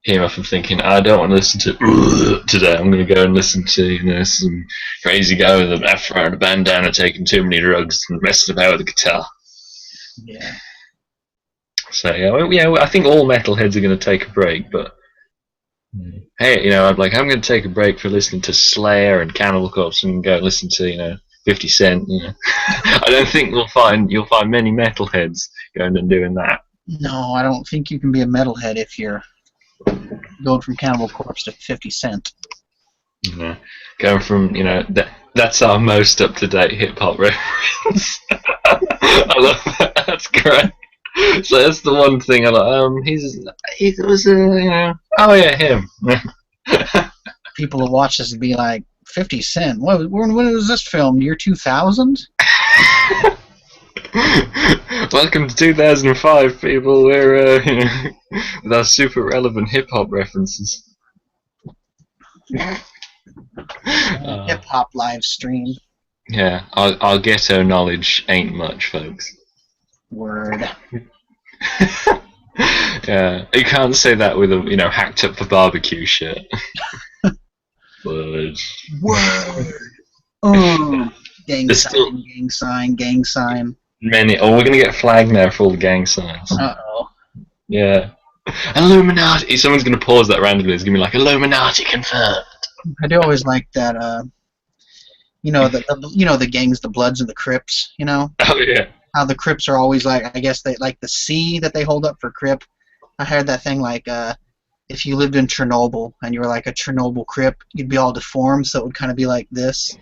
him if I'm thinking I don't want to listen to today. I'm going to go and listen to some crazy guy with an afro and a bandana taking too many drugs and messing about with the guitar. Yeah. So I think all metalheads are going to take a break, but hey, I'm going to take a break for listening to Slayer and Cannibal Corpse and go and listen to 50 Cent. I don't think you'll find many metalheads going and doing that. No, I don't think you can be a metalhead if you're going from Cannibal Corpse to 50 Cent. Yeah. Going from, that's our most up-to-date hip-hop reference. I love that. That's great. So that's the one thing I like. Oh yeah, him. People will watch this and be like, 50 Cent? When was this filmed? Year 2000? Welcome to 2005, people. We're with our super relevant hip hop references. Hip hop live stream. Yeah, our ghetto knowledge ain't much, folks. Word. Yeah, you can't say that with a hacked up for barbecue shirt. But Word. Gang there's still sign, gang sign, gang sign. many. Oh, we're gonna get flagged now for all the gang signs. Uh-oh. Yeah. Illuminati. Someone's gonna pause that randomly. It's gonna be like Illuminati confirmed. I do always like that, the gangs, the Bloods and the Crips, Oh yeah. how the Crips are always like, I guess they like the C that they hold up for Crip. I heard that thing like, if you lived in Chernobyl and you were like a Chernobyl Crip, you'd be all deformed, so it would kind of be like this.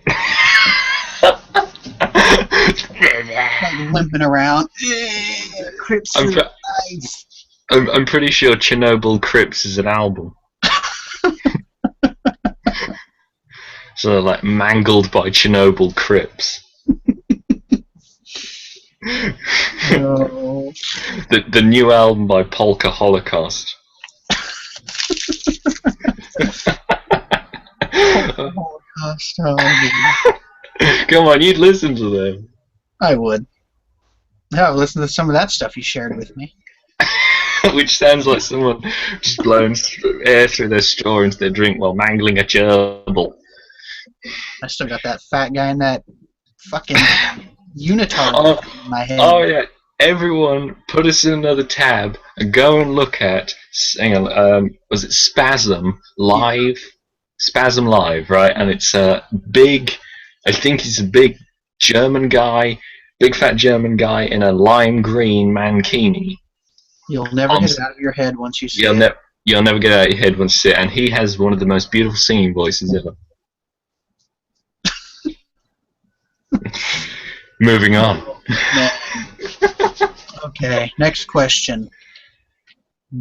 Like limping around. Crips for life. I'm pretty sure Chernobyl Crips is an album. So like mangled by Chernobyl Crips. No. The new album by Polka Holocaust. Holocaust. Oh, come on, you'd listen to them. I would. Yeah, listen to some of that stuff you shared with me. Which sounds like someone just blowing air through their straw into their drink while mangling a gerbil. I still got that fat guy in that fucking unitard in my head. Oh yeah, everyone put us in another tab and go and look at, hang on, was it Spasm Live? Spasm Live, right? And it's a big, I think he's a big German guy, big fat German guy in a lime green mankini. You'll never get it out of your head once you see it. You'll never get it out of your head once you see it, and he has one of the most beautiful singing voices ever. Moving on. Okay, next question.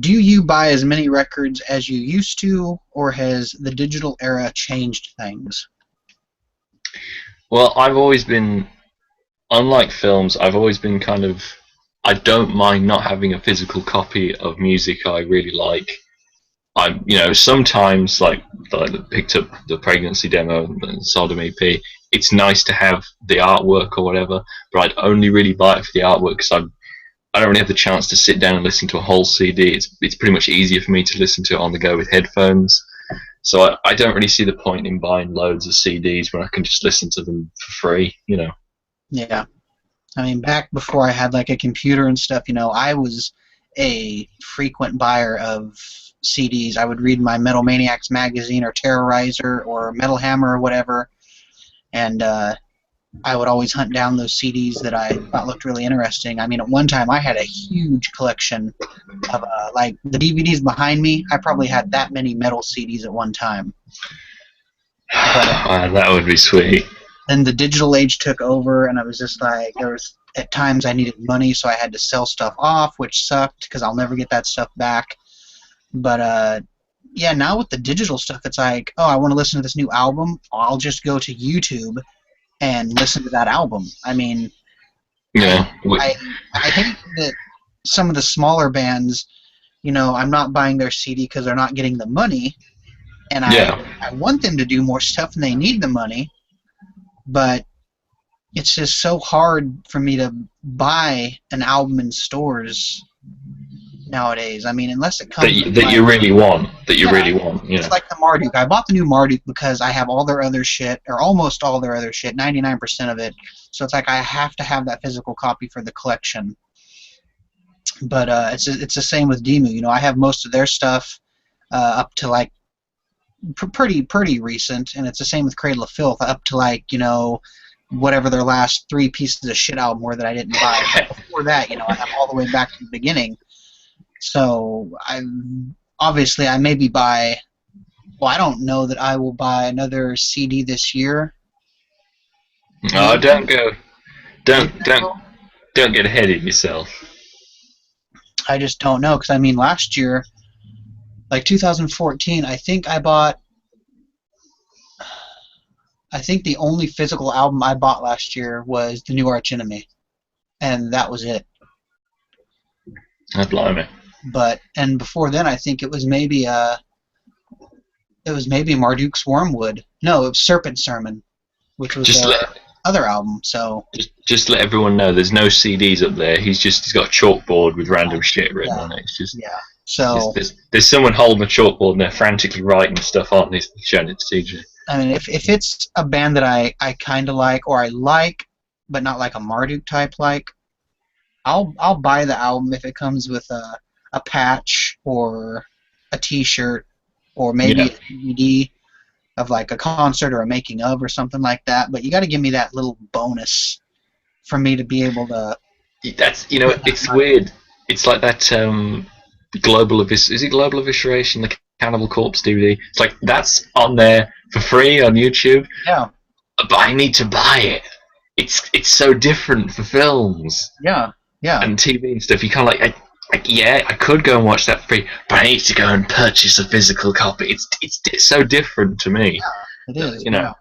Do you buy as many records as you used to, or has the digital era changed things? Well, I've always been, unlike films, I've always been kind of, I don't mind not having a physical copy of music I really like. Sometimes, like I picked up the Pregnancy demo and Sodom EP, it's nice to have the artwork or whatever, but I'd only really buy it for the artwork because I don't really have the chance to sit down and listen to a whole CD. It's pretty much easier for me to listen to it on the go with headphones. So I don't really see the point in buying loads of CDs when I can just listen to them for free, Yeah. I mean, back before I had like a computer and stuff, I was a frequent buyer of CDs. I would read my Metal Maniacs magazine or Terrorizer or Metal Hammer or whatever, and I would always hunt down those CDs that I thought looked really interesting. I mean, at one time I had a huge collection of like the DVDs behind me. I probably had that many metal CDs at one time. But, that would be sweet. then the digital age took over, and I was just like, at times I needed money, so I had to sell stuff off, which sucked because I'll never get that stuff back. But yeah, now with the digital stuff, it's like, oh, I want to listen to this new album. I'll just go to YouTube and listen to that album. I mean, yeah, I hate that some of the smaller bands, I'm not buying their CD because they're not getting the money, and I want them to do more stuff and they need the money. But it's just so hard for me to buy an album in stores nowadays. I mean, unless it comes that you really want. It's like the Marduk. I bought the new Marduk because I have all their other shit, or almost all their other shit, 99% of it. So it's like I have to have that physical copy for the collection. But it's the same with Demu. I have most of their stuff up to like pretty recent, and it's the same with Cradle of Filth up to like whatever their last 3 pieces of shit album were that I didn't buy. But before that, I have all the way back to the beginning. So I maybe buy. Well, I don't know that I will buy another CD this year. No, don't get ahead of yourself. I just don't know, because I mean, last year, like 2014, I think the only physical album I bought last year was the new Arch Enemy, and that was it. Blimey. And before then, I think it was maybe Marduk's Wormwood. No, it was Serpent Sermon, which was other album. So just let everyone know there's no CDs up there. He's got a chalkboard with random shit written on it. It's just yeah. So there's someone holding a chalkboard and they're frantically writing stuff on. He's showing it to TJ. I mean, if it's a band that I kind of like, or I like, but not like a Marduk type like, I'll buy the album if it comes with a patch or a T-shirt or maybe a DVD of like a concert or a making of or something like that. But you got to give me that little bonus for me to be able to. That's it's weird. It's like that Global Evisceration, the Cannibal Corpse DVD. It's like that's on there for free on YouTube. Yeah. But I need to buy it. It's so different for films. Yeah. Yeah. And TV and stuff. You can't I could go and watch that free, but I need to go and purchase a physical copy. It's so different to me. Yeah, it is. Yeah.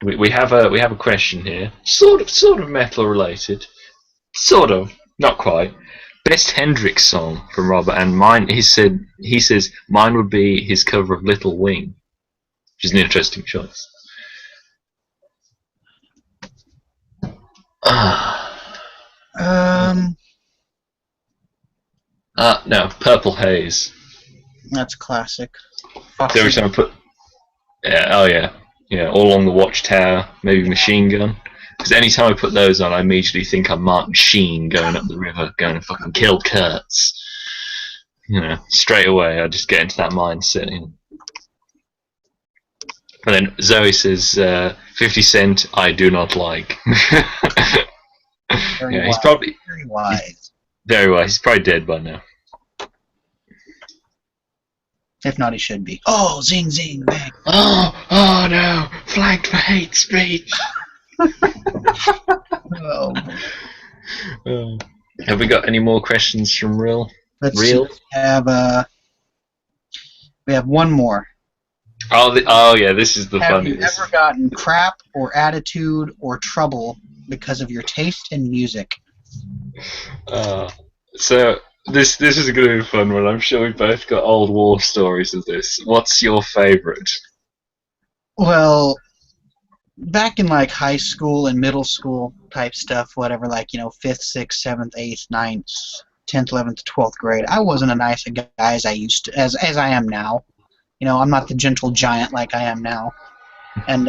We have a question here, sort of metal related, sort of, not quite. Best Hendrix song from Robert, and mine. He says mine would be his cover of Little Wing, which is an interesting choice. No, Purple Haze. That's classic. Every time I put, All Along the Watchtower, maybe Machine Gun. Because any time I put those on, I immediately think I'm Martin Sheen going up the river, going to fucking kill Kurtz. Straight away, I just get into that mindset. And then Zoe says, 50 Cent, I do not like. He's probably very wise. Very wise. He's probably dead by now. If not, he should be. Oh, zing, zing, bang. Oh no! Flagged for hate speech. Oh. Have we got any more questions from Real? Let's see. We have one more. Oh yeah, this is the funniest. Have you ever gotten crap or attitude or trouble because of your taste in music? So this is going to be a fun one. I'm sure we've both got old war stories of this. What's your favourite? Well, back in like high school and middle school type stuff, whatever, like 5th, 6th, 7th, 8th, 9th, 10th, 11th, 12th grade, I wasn't as nice a guy as I used to, as I am now. I'm not the gentle giant like I am now. And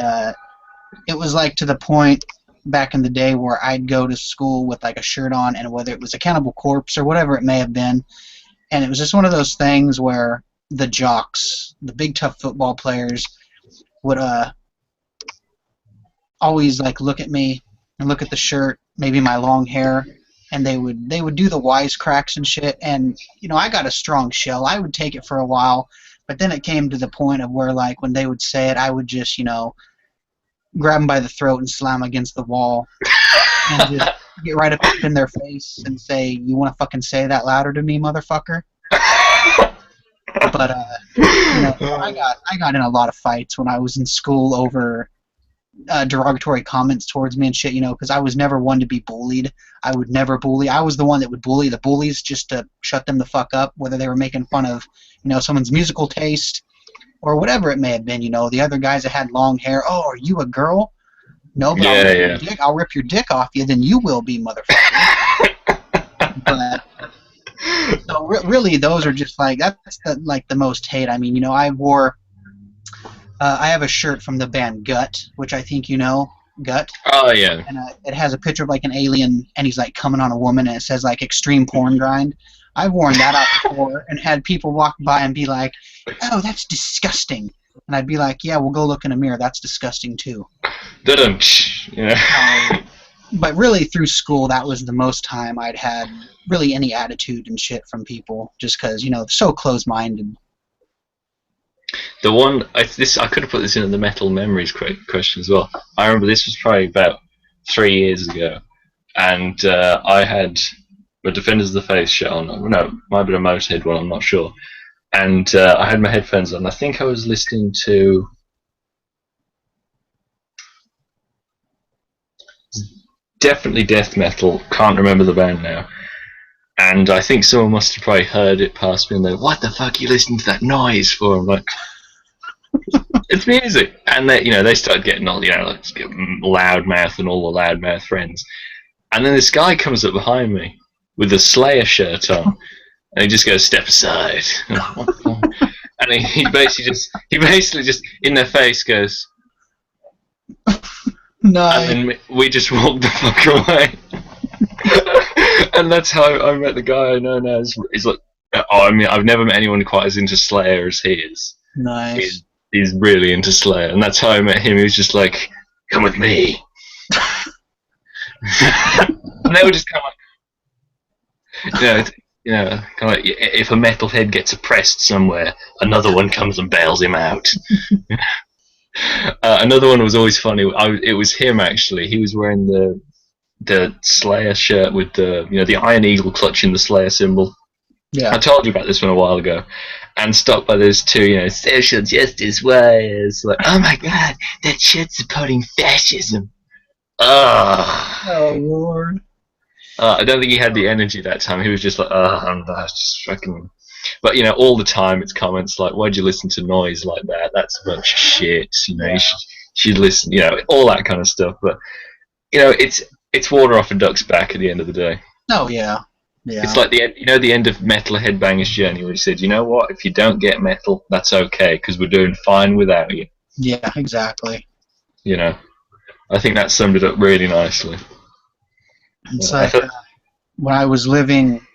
it was like to the point back in the day where I'd go to school with like a shirt on, and whether it was a Cannibal Corpse or whatever it may have been, and it was just one of those things where the jocks, the big tough football players, would always like look at me and look at the shirt, maybe my long hair, and they would do the wisecracks and shit. And I got a strong shell. I would take it for a while, but then it came to the point of where like when they would say it, I would just grab them by the throat and slam against the wall and just get right up in their face and say, "You want to fucking say that louder to me, motherfucker?" But I got in a lot of fights when I was in school over derogatory comments towards me and shit, because I was never one to be bullied. I would never bully. I was the one that would bully the bullies just to shut them the fuck up, whether they were making fun of someone's musical taste or whatever it may have been. The other guys that had long hair. Oh, are you a girl? No, but I'll rip your dick off you. Then you will be, motherfucker. But so really, those are just like that's the most hate. I mean, I wore. I have a shirt from the band Gut, which I think Gut. Oh yeah. And it has a picture of like an alien, and he's like coming on a woman, and it says like extreme porn grind. I've worn that out before and had people walk by and be like, "Oh, that's disgusting," and I'd be like, "Yeah, well, go look in a mirror. That's disgusting too." Yeah. But really, through school, that was the most time I'd had really any attitude and shit from people, just because so close-minded. The one I could have put this in the Metal Memories question as well. I remember this was probably about 3 years ago, and I had a Defenders of the Faith shirt on. No, it might have been a Motorhead one. I'm not sure. And I had my headphones on. I think I was listening to definitely death metal. Can't remember the band now. And I think someone must have probably heard it past me and they're, "What the fuck are you listening to that noise for?" I'm like, It's music, and they started getting all like loudmouth and all the loudmouth friends, and then this guy comes up behind me with a Slayer shirt on, and he just goes, "Step aside," and he basically just in their face goes, Nice. and then we just walked the fuck away. And that's how I met the guy I know now. He's like, I mean, I've never met anyone quite as into Slayer as he is. Nice. He's really into Slayer, and that's how I met him. He was just like, "Come with me," and they were just kind of like, kind of like if a metalhead gets oppressed somewhere, another one comes and bails him out. Another one was always funny. It was him actually. He was wearing the Slayer shirt with the Iron Eagle clutching the Slayer symbol. Yeah. I told you about this one a while ago, and stopped by those two, social justice warriors. Like, oh my god, that shit's supporting fascism. Oh Lord. I don't think he had the energy that time. He was just like, I'm just fucking. But all the time it's comments like, "Why'd you listen to noise like that? That's a bunch of shit." You should listen. All that kind of stuff. But it's water off a duck's back at the end of the day. Oh yeah. Yeah. It's like the end of Metal Headbanger's journey, where he said, "You know what? If you don't get metal, that's okay, because we're doing fine without you." Yeah, exactly. I think that summed it up really nicely. It's like when I was living,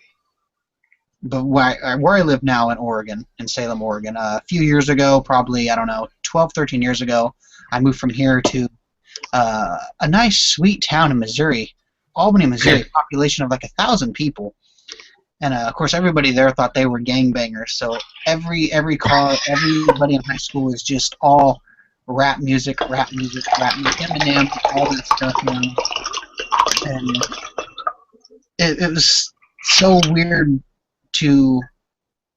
but where I live now in Oregon, in Salem, Oregon, a few years ago, probably, I don't know, 12, 13 years ago, I moved from here to a nice, sweet town in Missouri, Albany, Missouri, population of like 1,000 people. And of course, everybody there thought they were gangbangers. So every car, everybody in high school was just all rap music, Eminem, all that stuff. And it was so weird to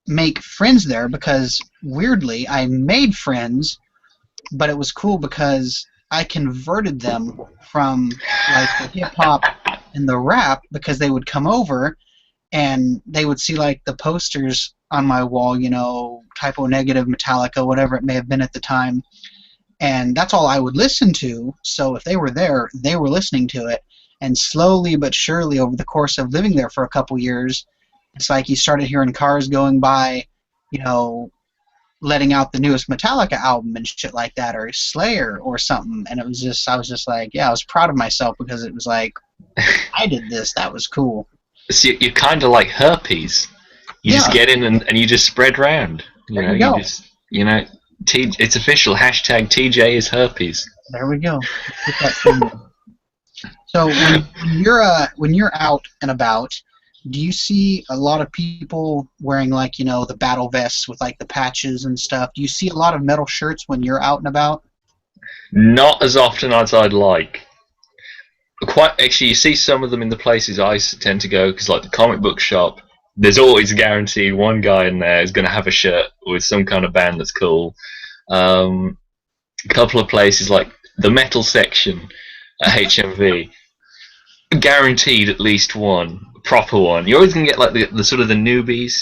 make friends there, because weirdly I made friends, but it was cool because I converted them from like the hip hop and the rap, because they would come over and they would see like the posters on my wall, Typo Negative, Metallica, whatever it may have been at the time, and that's all I would listen to. So if they were there, they were listening to it, and slowly but surely over the course of living there for a couple years, it's like you started hearing cars going by, letting out the newest Metallica album and shit like that, or Slayer or something, and I was just like, yeah, I was proud of myself, because it was like, I did this, that was cool. So you're kind of like herpes. You just get in and you just spread round. There you go. It's official. Hashtag TJ is herpes. There we go. So when you're out and about, do you see a lot of people wearing like the battle vests with like the patches and stuff? Do you see a lot of metal shirts when you're out and about? Not as often as I'd like. Actually, you see some of them in the places I tend to go, because like the comic book shop, there's always guaranteed one guy in there is going to have a shirt with some kind of band that's cool. A couple of places like the metal section at HMV, guaranteed at least one proper one. You're always gonna get like the sort of the newbies,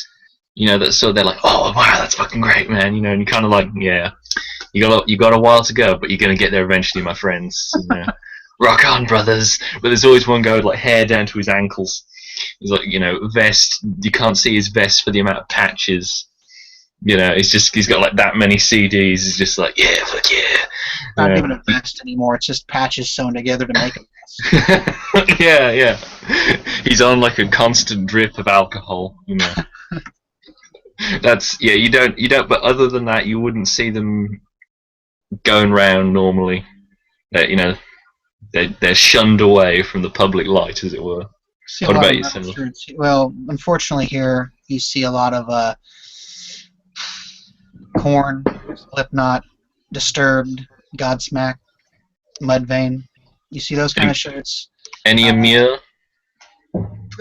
that so they're like, "Oh wow, that's fucking great, man," and you're kind of like, "Yeah, you got a while to go, but you're gonna get there eventually, my friends." Rock on, brothers. But there's always one guy with like hair down to his ankles. He's like, vest. You can't see his vest for the amount of patches. He's got like that many CDs. He's just like, yeah, fuck yeah. Not even a vest anymore. It's just patches sewn together to make a vest. Yeah. He's on like a constant drip of alcohol. That's You don't. But other than that, you wouldn't see them going round normally. They're shunned away from the public light, as it were. What about you, Cindy? Well, unfortunately here you see a lot of Korn, Slipknot, Disturbed, Godsmack, Mudvayne. You see those kind of shirts? Any Amir?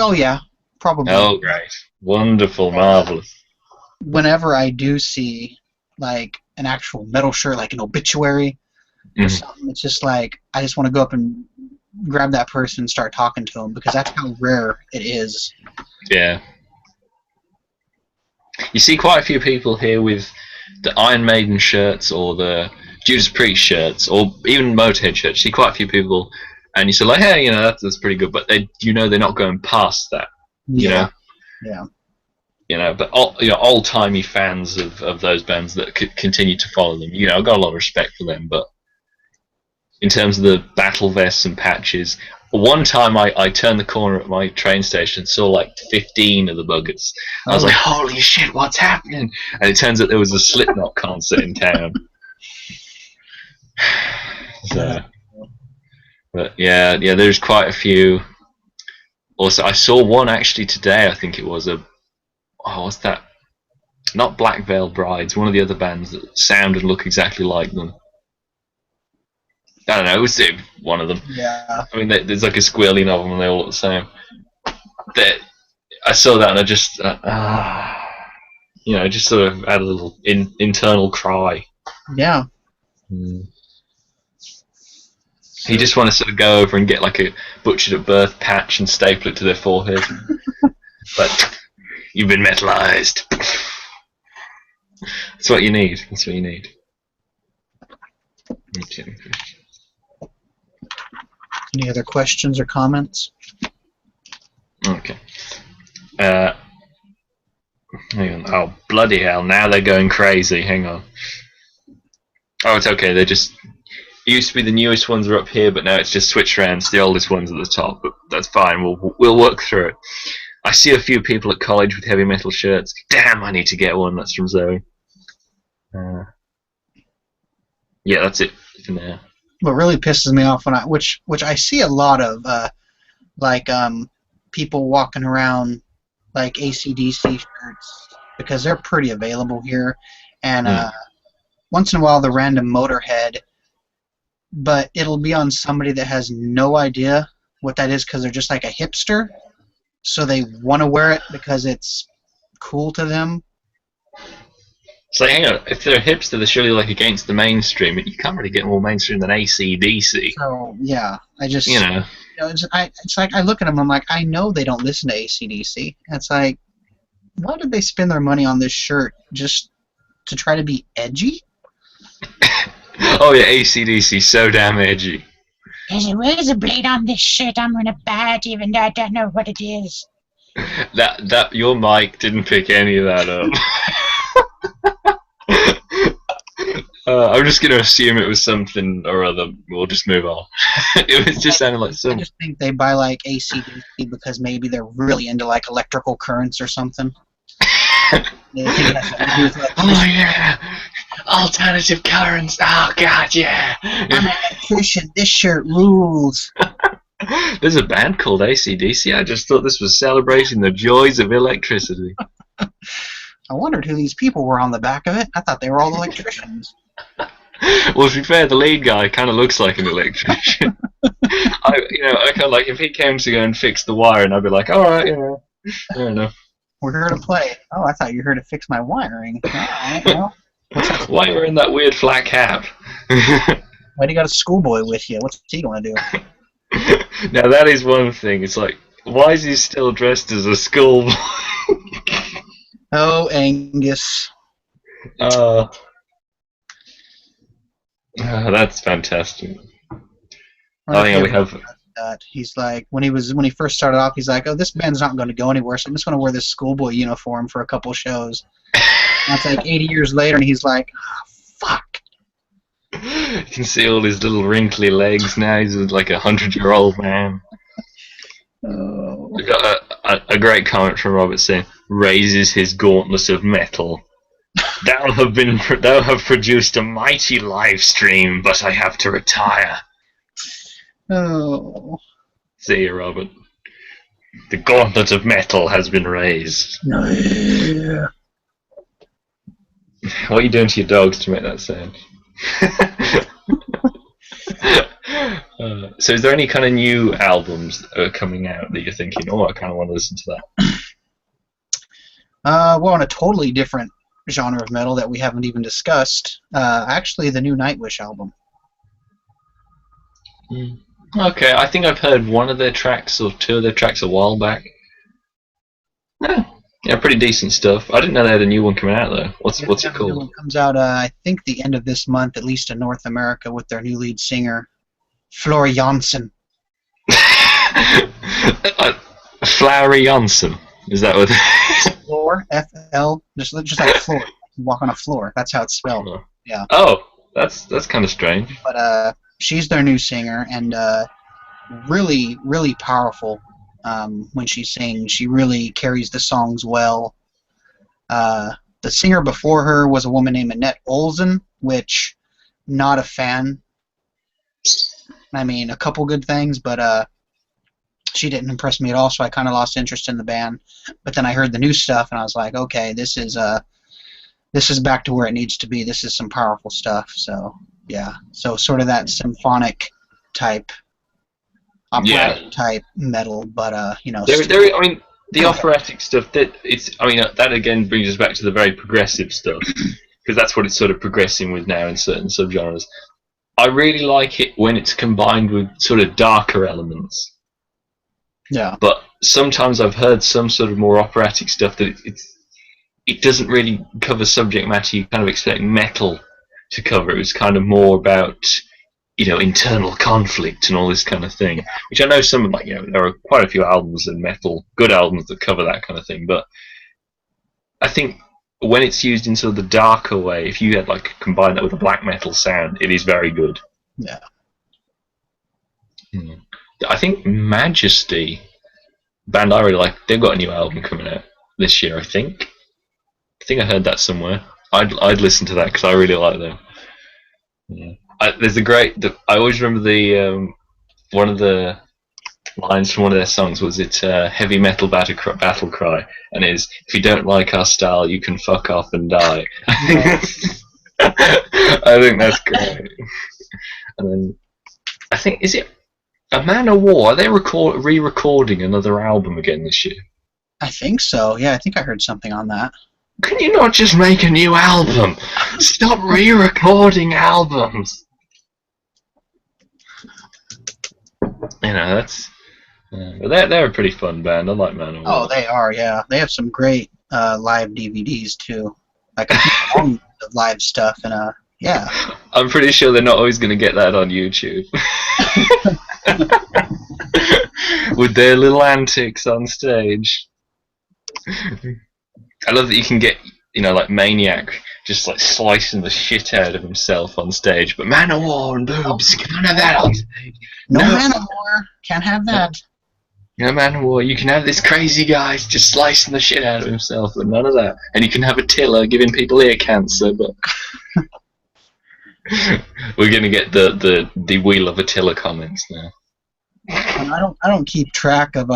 Oh yeah, probably. Oh great, wonderful, marvelous. Whenever I do see like an actual metal shirt, like an Obituary or something, it's just like I just want to go up and grab that person and start talking to them, because that's how rare it is. Yeah. You see quite a few people here with the Iron Maiden shirts or the Judas Priest shirts or even Motorhead shirts. You see quite a few people, and you say like, hey, that's pretty good, but they're not going past that. Yeah. But old timey fans of those bands that continue to follow them. I've got a lot of respect for them, but in terms of the battle vests and patches, one time I turned the corner at my train station and saw like 15 of the buggers. I was like, holy shit, what's happening? And it turns out there was a Slipknot concert in town. So, but yeah, there's quite a few. Also, I saw one actually today. I think it was what's that? Not Black Veil Brides. One of the other bands that sound and look exactly like them. I don't know. It was one of them. Yeah. I mean, there's like a squealing of them, and they all look the same. I saw that, and I just, just sort of had a little internal cry. Yeah. You just want to sort of go over and get like a butchered at birth patch and staple it to their forehead. But you've been metallized. That's what you need. Any other questions or comments? Okay. Hang on. Oh, bloody hell. Now they're going crazy. Hang on. Oh, it's okay. They're just... It used to be the newest ones are up here, but now it's just switched around. It's the oldest ones at the top, but that's fine. We'll work through it. I see a few people at college with heavy metal shirts. Damn, I need to get one. That's from Zoe. Yeah, that's it for now. What really pisses me off which I see a lot of, people walking around like AC/DC shirts because they're pretty available here, and once in a while the random Motorhead, but it'll be on somebody that has no idea what that is because they're just like a hipster, so they want to wear it because it's cool to them. So hang on, if they're a hipster, they're surely like against the mainstream. You can't really get more mainstream than AC/DC. So yeah, I just it's like I look at them, I'm like, I know they don't listen to AC/DC. It's like, why did they spend their money on this shirt just to try to be edgy? Oh yeah, AC/DC, so damn edgy. There's a razor blade on this shirt. I'm gonna buy it, even though I don't know what it is. That your mic didn't pick any of that up. I'm just going to assume it was something or other. We'll just move on. It was just sounding like something. I just think they buy like AC/DC because maybe they're really into like electrical currents or something. Oh yeah, alternative currents. Oh god, yeah. I'm an electrician. This shirt rules. There's a band called AC/DC. I just thought this was celebrating the joys of electricity. I wondered who these people were on the back of it. I thought they were all electricians. Well, to be fair, the lead guy kind of looks like an electrician. I kind of like if he came to go and fix the wire, and I'd be like, all right, fair enough. We're here to play. Oh, I thought you were here to fix my wiring. All right, well, why are you wearing that weird flat cap? Why do you got a schoolboy with you? What's he gonna do? Now that is one thing. It's like, why is he still dressed as a schoolboy? Oh, Angus. That's fantastic. Oh yeah, we have that. He's like, when he first started off, he's like, oh, this band's not going to go anywhere, so I'm just going to wear this schoolboy uniform for a couple shows. That's like 80 years later, and he's like, oh, fuck. You can see all his little wrinkly legs now. He's like 100-year-old man. Oh. We got a great comment from Robert saying, raises his gauntlet of metal. Thou have produced a mighty live stream, but I have to retire. Oh. See you, Robert. The gauntlet of metal has been raised. Yeah. What are you doing to your dogs to make that sound? So is there any kind of new albums that are coming out that you're thinking, oh, I kind of want to listen to that? Well, on a totally different genre of metal that we haven't even discussed, actually the new Nightwish album. Okay, I think I've heard one of their tracks or two of their tracks a while back. Yeah, pretty decent stuff. I didn't know they had a new one coming out though. What's it The new called? one comes out, I think, the end of this month, at least in North America, with their new lead singer, Floor Jansen. Flowery Janssen. Is that what? Floor, F-L, just like floor. You walk on a floor. That's how it's spelled. Yeah. Oh, that's kind of strange. But she's their new singer, and really, really powerful when she sings. She really carries the songs well. The singer before her was a woman named Annette Olsen, which not a fan. I mean, a couple good things, but she didn't impress me at all, so I kind of lost interest in the band. But then I heard the new stuff, and I was like, okay, this is back to where it needs to be. This is some powerful stuff. So yeah, so sort of that symphonic type, operatic type metal, but you know. I mean, the operatic stuff. That again brings us back to the very progressive stuff, because that's what it's sort of progressing with now in certain subgenres. I really like it when it's combined with sort of darker elements. Yeah. But sometimes I've heard some sort of more operatic stuff that it doesn't really cover subject matter you kind of expect metal to cover. It was kind of more about, internal conflict and all this kind of thing. Which I know there are quite a few albums in metal, good albums that cover that kind of thing. But I think when it's used in sort of the darker way, if you had combine that with a black metal sound, it is very good. Yeah. I think Majesty, band I really like, they've got a new album coming out this year. I think I heard that somewhere. I'd listen to that because I really like them. Yeah. I always remember the one of the lines from one of their songs was heavy metal battle cry, and is if you don't like our style, you can fuck off and die. I think that's great. And then I think is it A Man of War? Are they re-recording another album again this year? I think so. Yeah, I think I heard something on that. Can you not just make a new album? Stop re-recording albums. That's. They're a pretty fun band. I like Man of War. Oh, they are. Yeah, they have some great live DVDs too. Like of live stuff and yeah. I'm pretty sure they're not always going to get that on YouTube. With their little antics on stage. I love that you can get, like Maniac just slicing the shit out of himself on stage, but Man of War and boobs, you can't have that on stage. No Man of War, can't have that. No Man of War, you can have this crazy guy just slicing the shit out of himself, but none of that. And you can have Attila giving people ear cancer, but we're gonna get the Wheel of Attila comments now. And I don't keep track of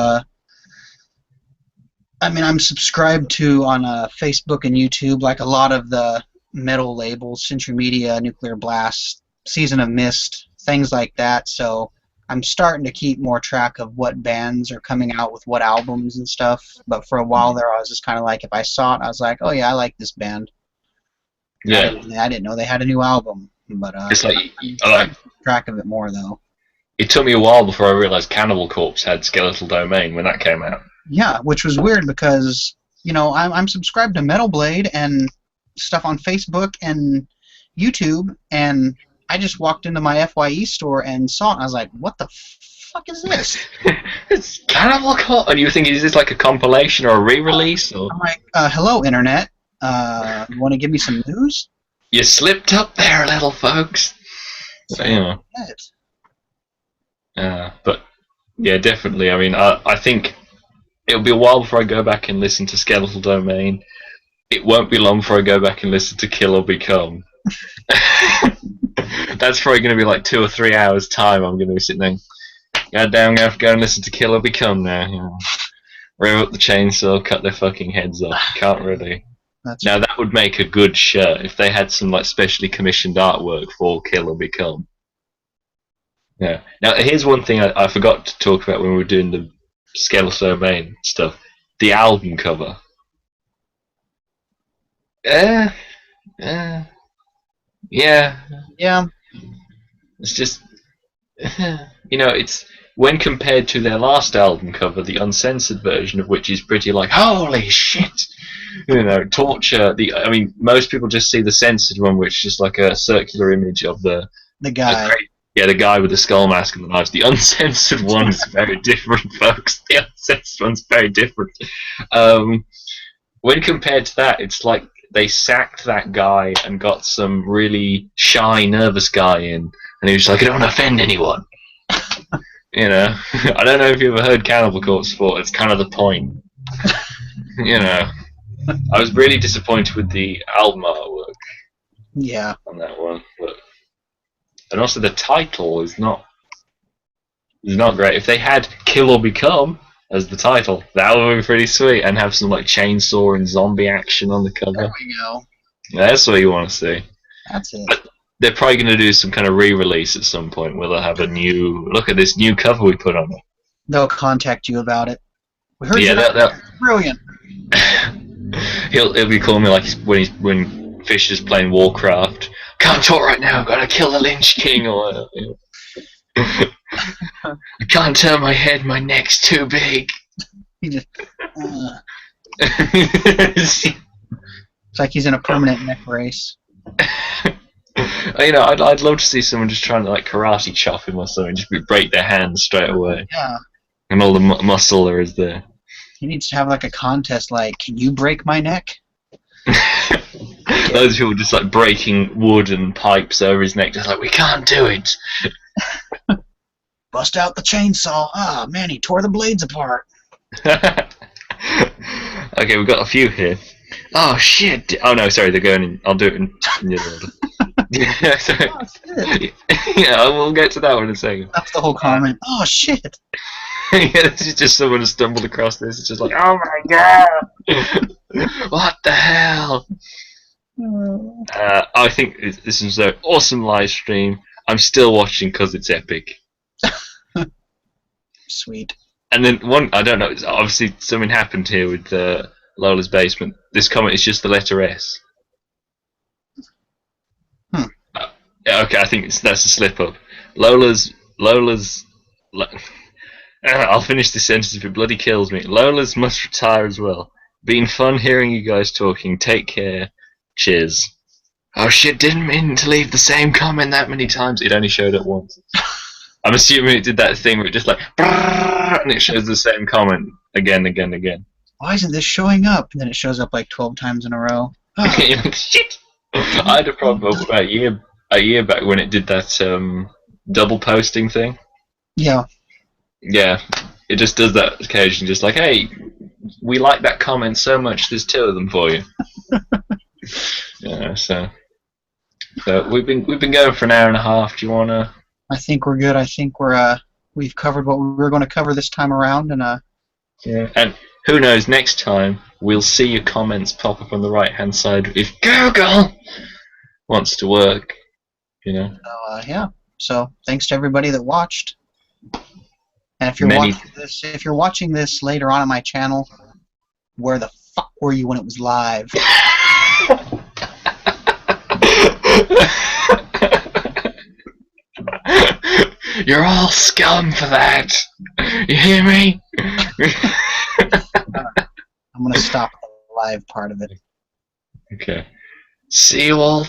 I'm subscribed to on Facebook and YouTube a lot of the metal labels, Century Media, Nuclear Blast, Season of Mist, things like that. So I'm starting to keep more track of what bands are coming out with what albums and stuff. But for a while there, I was just kind of if I saw it, I was like, oh yeah, I like this band. Yeah. I didn't know they had a new album, but it's keep track of it more though. It took me a while before I realized Cannibal Corpse had Skeletal Domain when that came out. Yeah, which was weird because I'm subscribed to Metal Blade and stuff on Facebook and YouTube, and I just walked into my FYE store and saw it, and I was like, what the fuck is this? It's Cannibal Corpse, and you were thinking, is this a compilation or a re-release? Or? I'm like, hello Internet, you want to give me some news? You slipped up there, little folks. So, but yeah, definitely. I think it'll be a while before I go back and listen to Skeletal Domain. It won't be long before I go back and listen to Kill or Become. That's probably going to be 2 or 3 hours time. I'm going to be sitting there. God damn, I'm going to have to go and listen to Kill or Become now. Rev up the chainsaw, cut their fucking heads off. Can't really. Now that would make a good shirt if they had some specially commissioned artwork for Kill or Become. Yeah. Now here's one thing I forgot to talk about when we were doing the Skeletal Domain stuff. The album cover. Yeah. Yeah. It's just, it's when compared to their last album cover, the uncensored version of which is pretty like, holy shit, you know, torture. I mean, most people just see the censored one, which is just like a circular image of the guy. The guy with the skull mask and the knives. The uncensored one is very different, folks. The uncensored one's very different. When compared to that, it's like they sacked that guy and got some really shy, nervous guy in, and he was like, I don't want to offend anyone. You know, I don't know if you ever heard Cannibal Corpse before. It's kind of the point. You know, I was really disappointed with the album artwork. Yeah. On that one, and also the title is not great. If they had "Kill or Become" as the title, that would be pretty sweet, and have some like chainsaw and zombie action on the cover. There we go. That's what you want to see. That's it. But they're probably going to do some kind of re-release at some point where they'll have a new look at this new cover we put on it. They'll contact you about it. We heard they'll brilliant. He'll be calling me like when Fisher's playing Warcraft. Can't talk right now. Gotta kill the Lynch King or whatever. I can't turn my head. My neck's too big. He just. It's like he's in a permanent neck brace. You know, I'd love to see someone just trying to like karate chop him or something, just break their hands straight away. Yeah. And all the muscle there is there. He needs to have like a contest, like, can you break my neck? Those people just like breaking wood and pipes over his neck, just like, we can't do it. Bust out the chainsaw. Ah, man, he tore the blades apart. Okay, we've got a few here. Oh shit! Oh no, sorry, they're going in. I'll do it in the other order. Yeah, sorry. Oh, shit. Yeah, we'll get to that one in a second. That's the whole comment. Oh shit! Yeah, this is just someone who stumbled across this. It's just like, oh my god! What the hell? I think this is an awesome live stream. I'm still watching because it's epic. Sweet. And then I don't know, obviously something happened here with Lola's Basement. This comment is just the letter S. Okay, I think that's a slip up. Lola's. I'll finish this sentence if it bloody kills me. Lola's must retire as well. Been fun hearing you guys talking. Take care. Cheers. Oh shit, didn't mean to leave the same comment that many times. It only showed up once. I'm assuming it did that thing where it just like, and it shows the same comment again. Why isn't this showing up? And then it shows up like 12 times in a row. Oh. You're like, shit! I had a problem about a year back when it did that double posting thing. Yeah. Yeah, it just does that occasionally, just like, hey, we like that comment so much, there's 2 of them for you. Yeah, so we've been going for an hour and a half. Do you wanna? I think we're good. I think we've covered what we were going to cover this time around, and yeah. And who knows? Next time we'll see your comments pop up on the right-hand side if Google wants to work. You know. Yeah. So thanks to everybody that watched. And if you're watching this later on my channel, where the fuck were you when it was live? You're all scum for that. You hear me? I'm gonna stop the live part of it. Okay. See you all.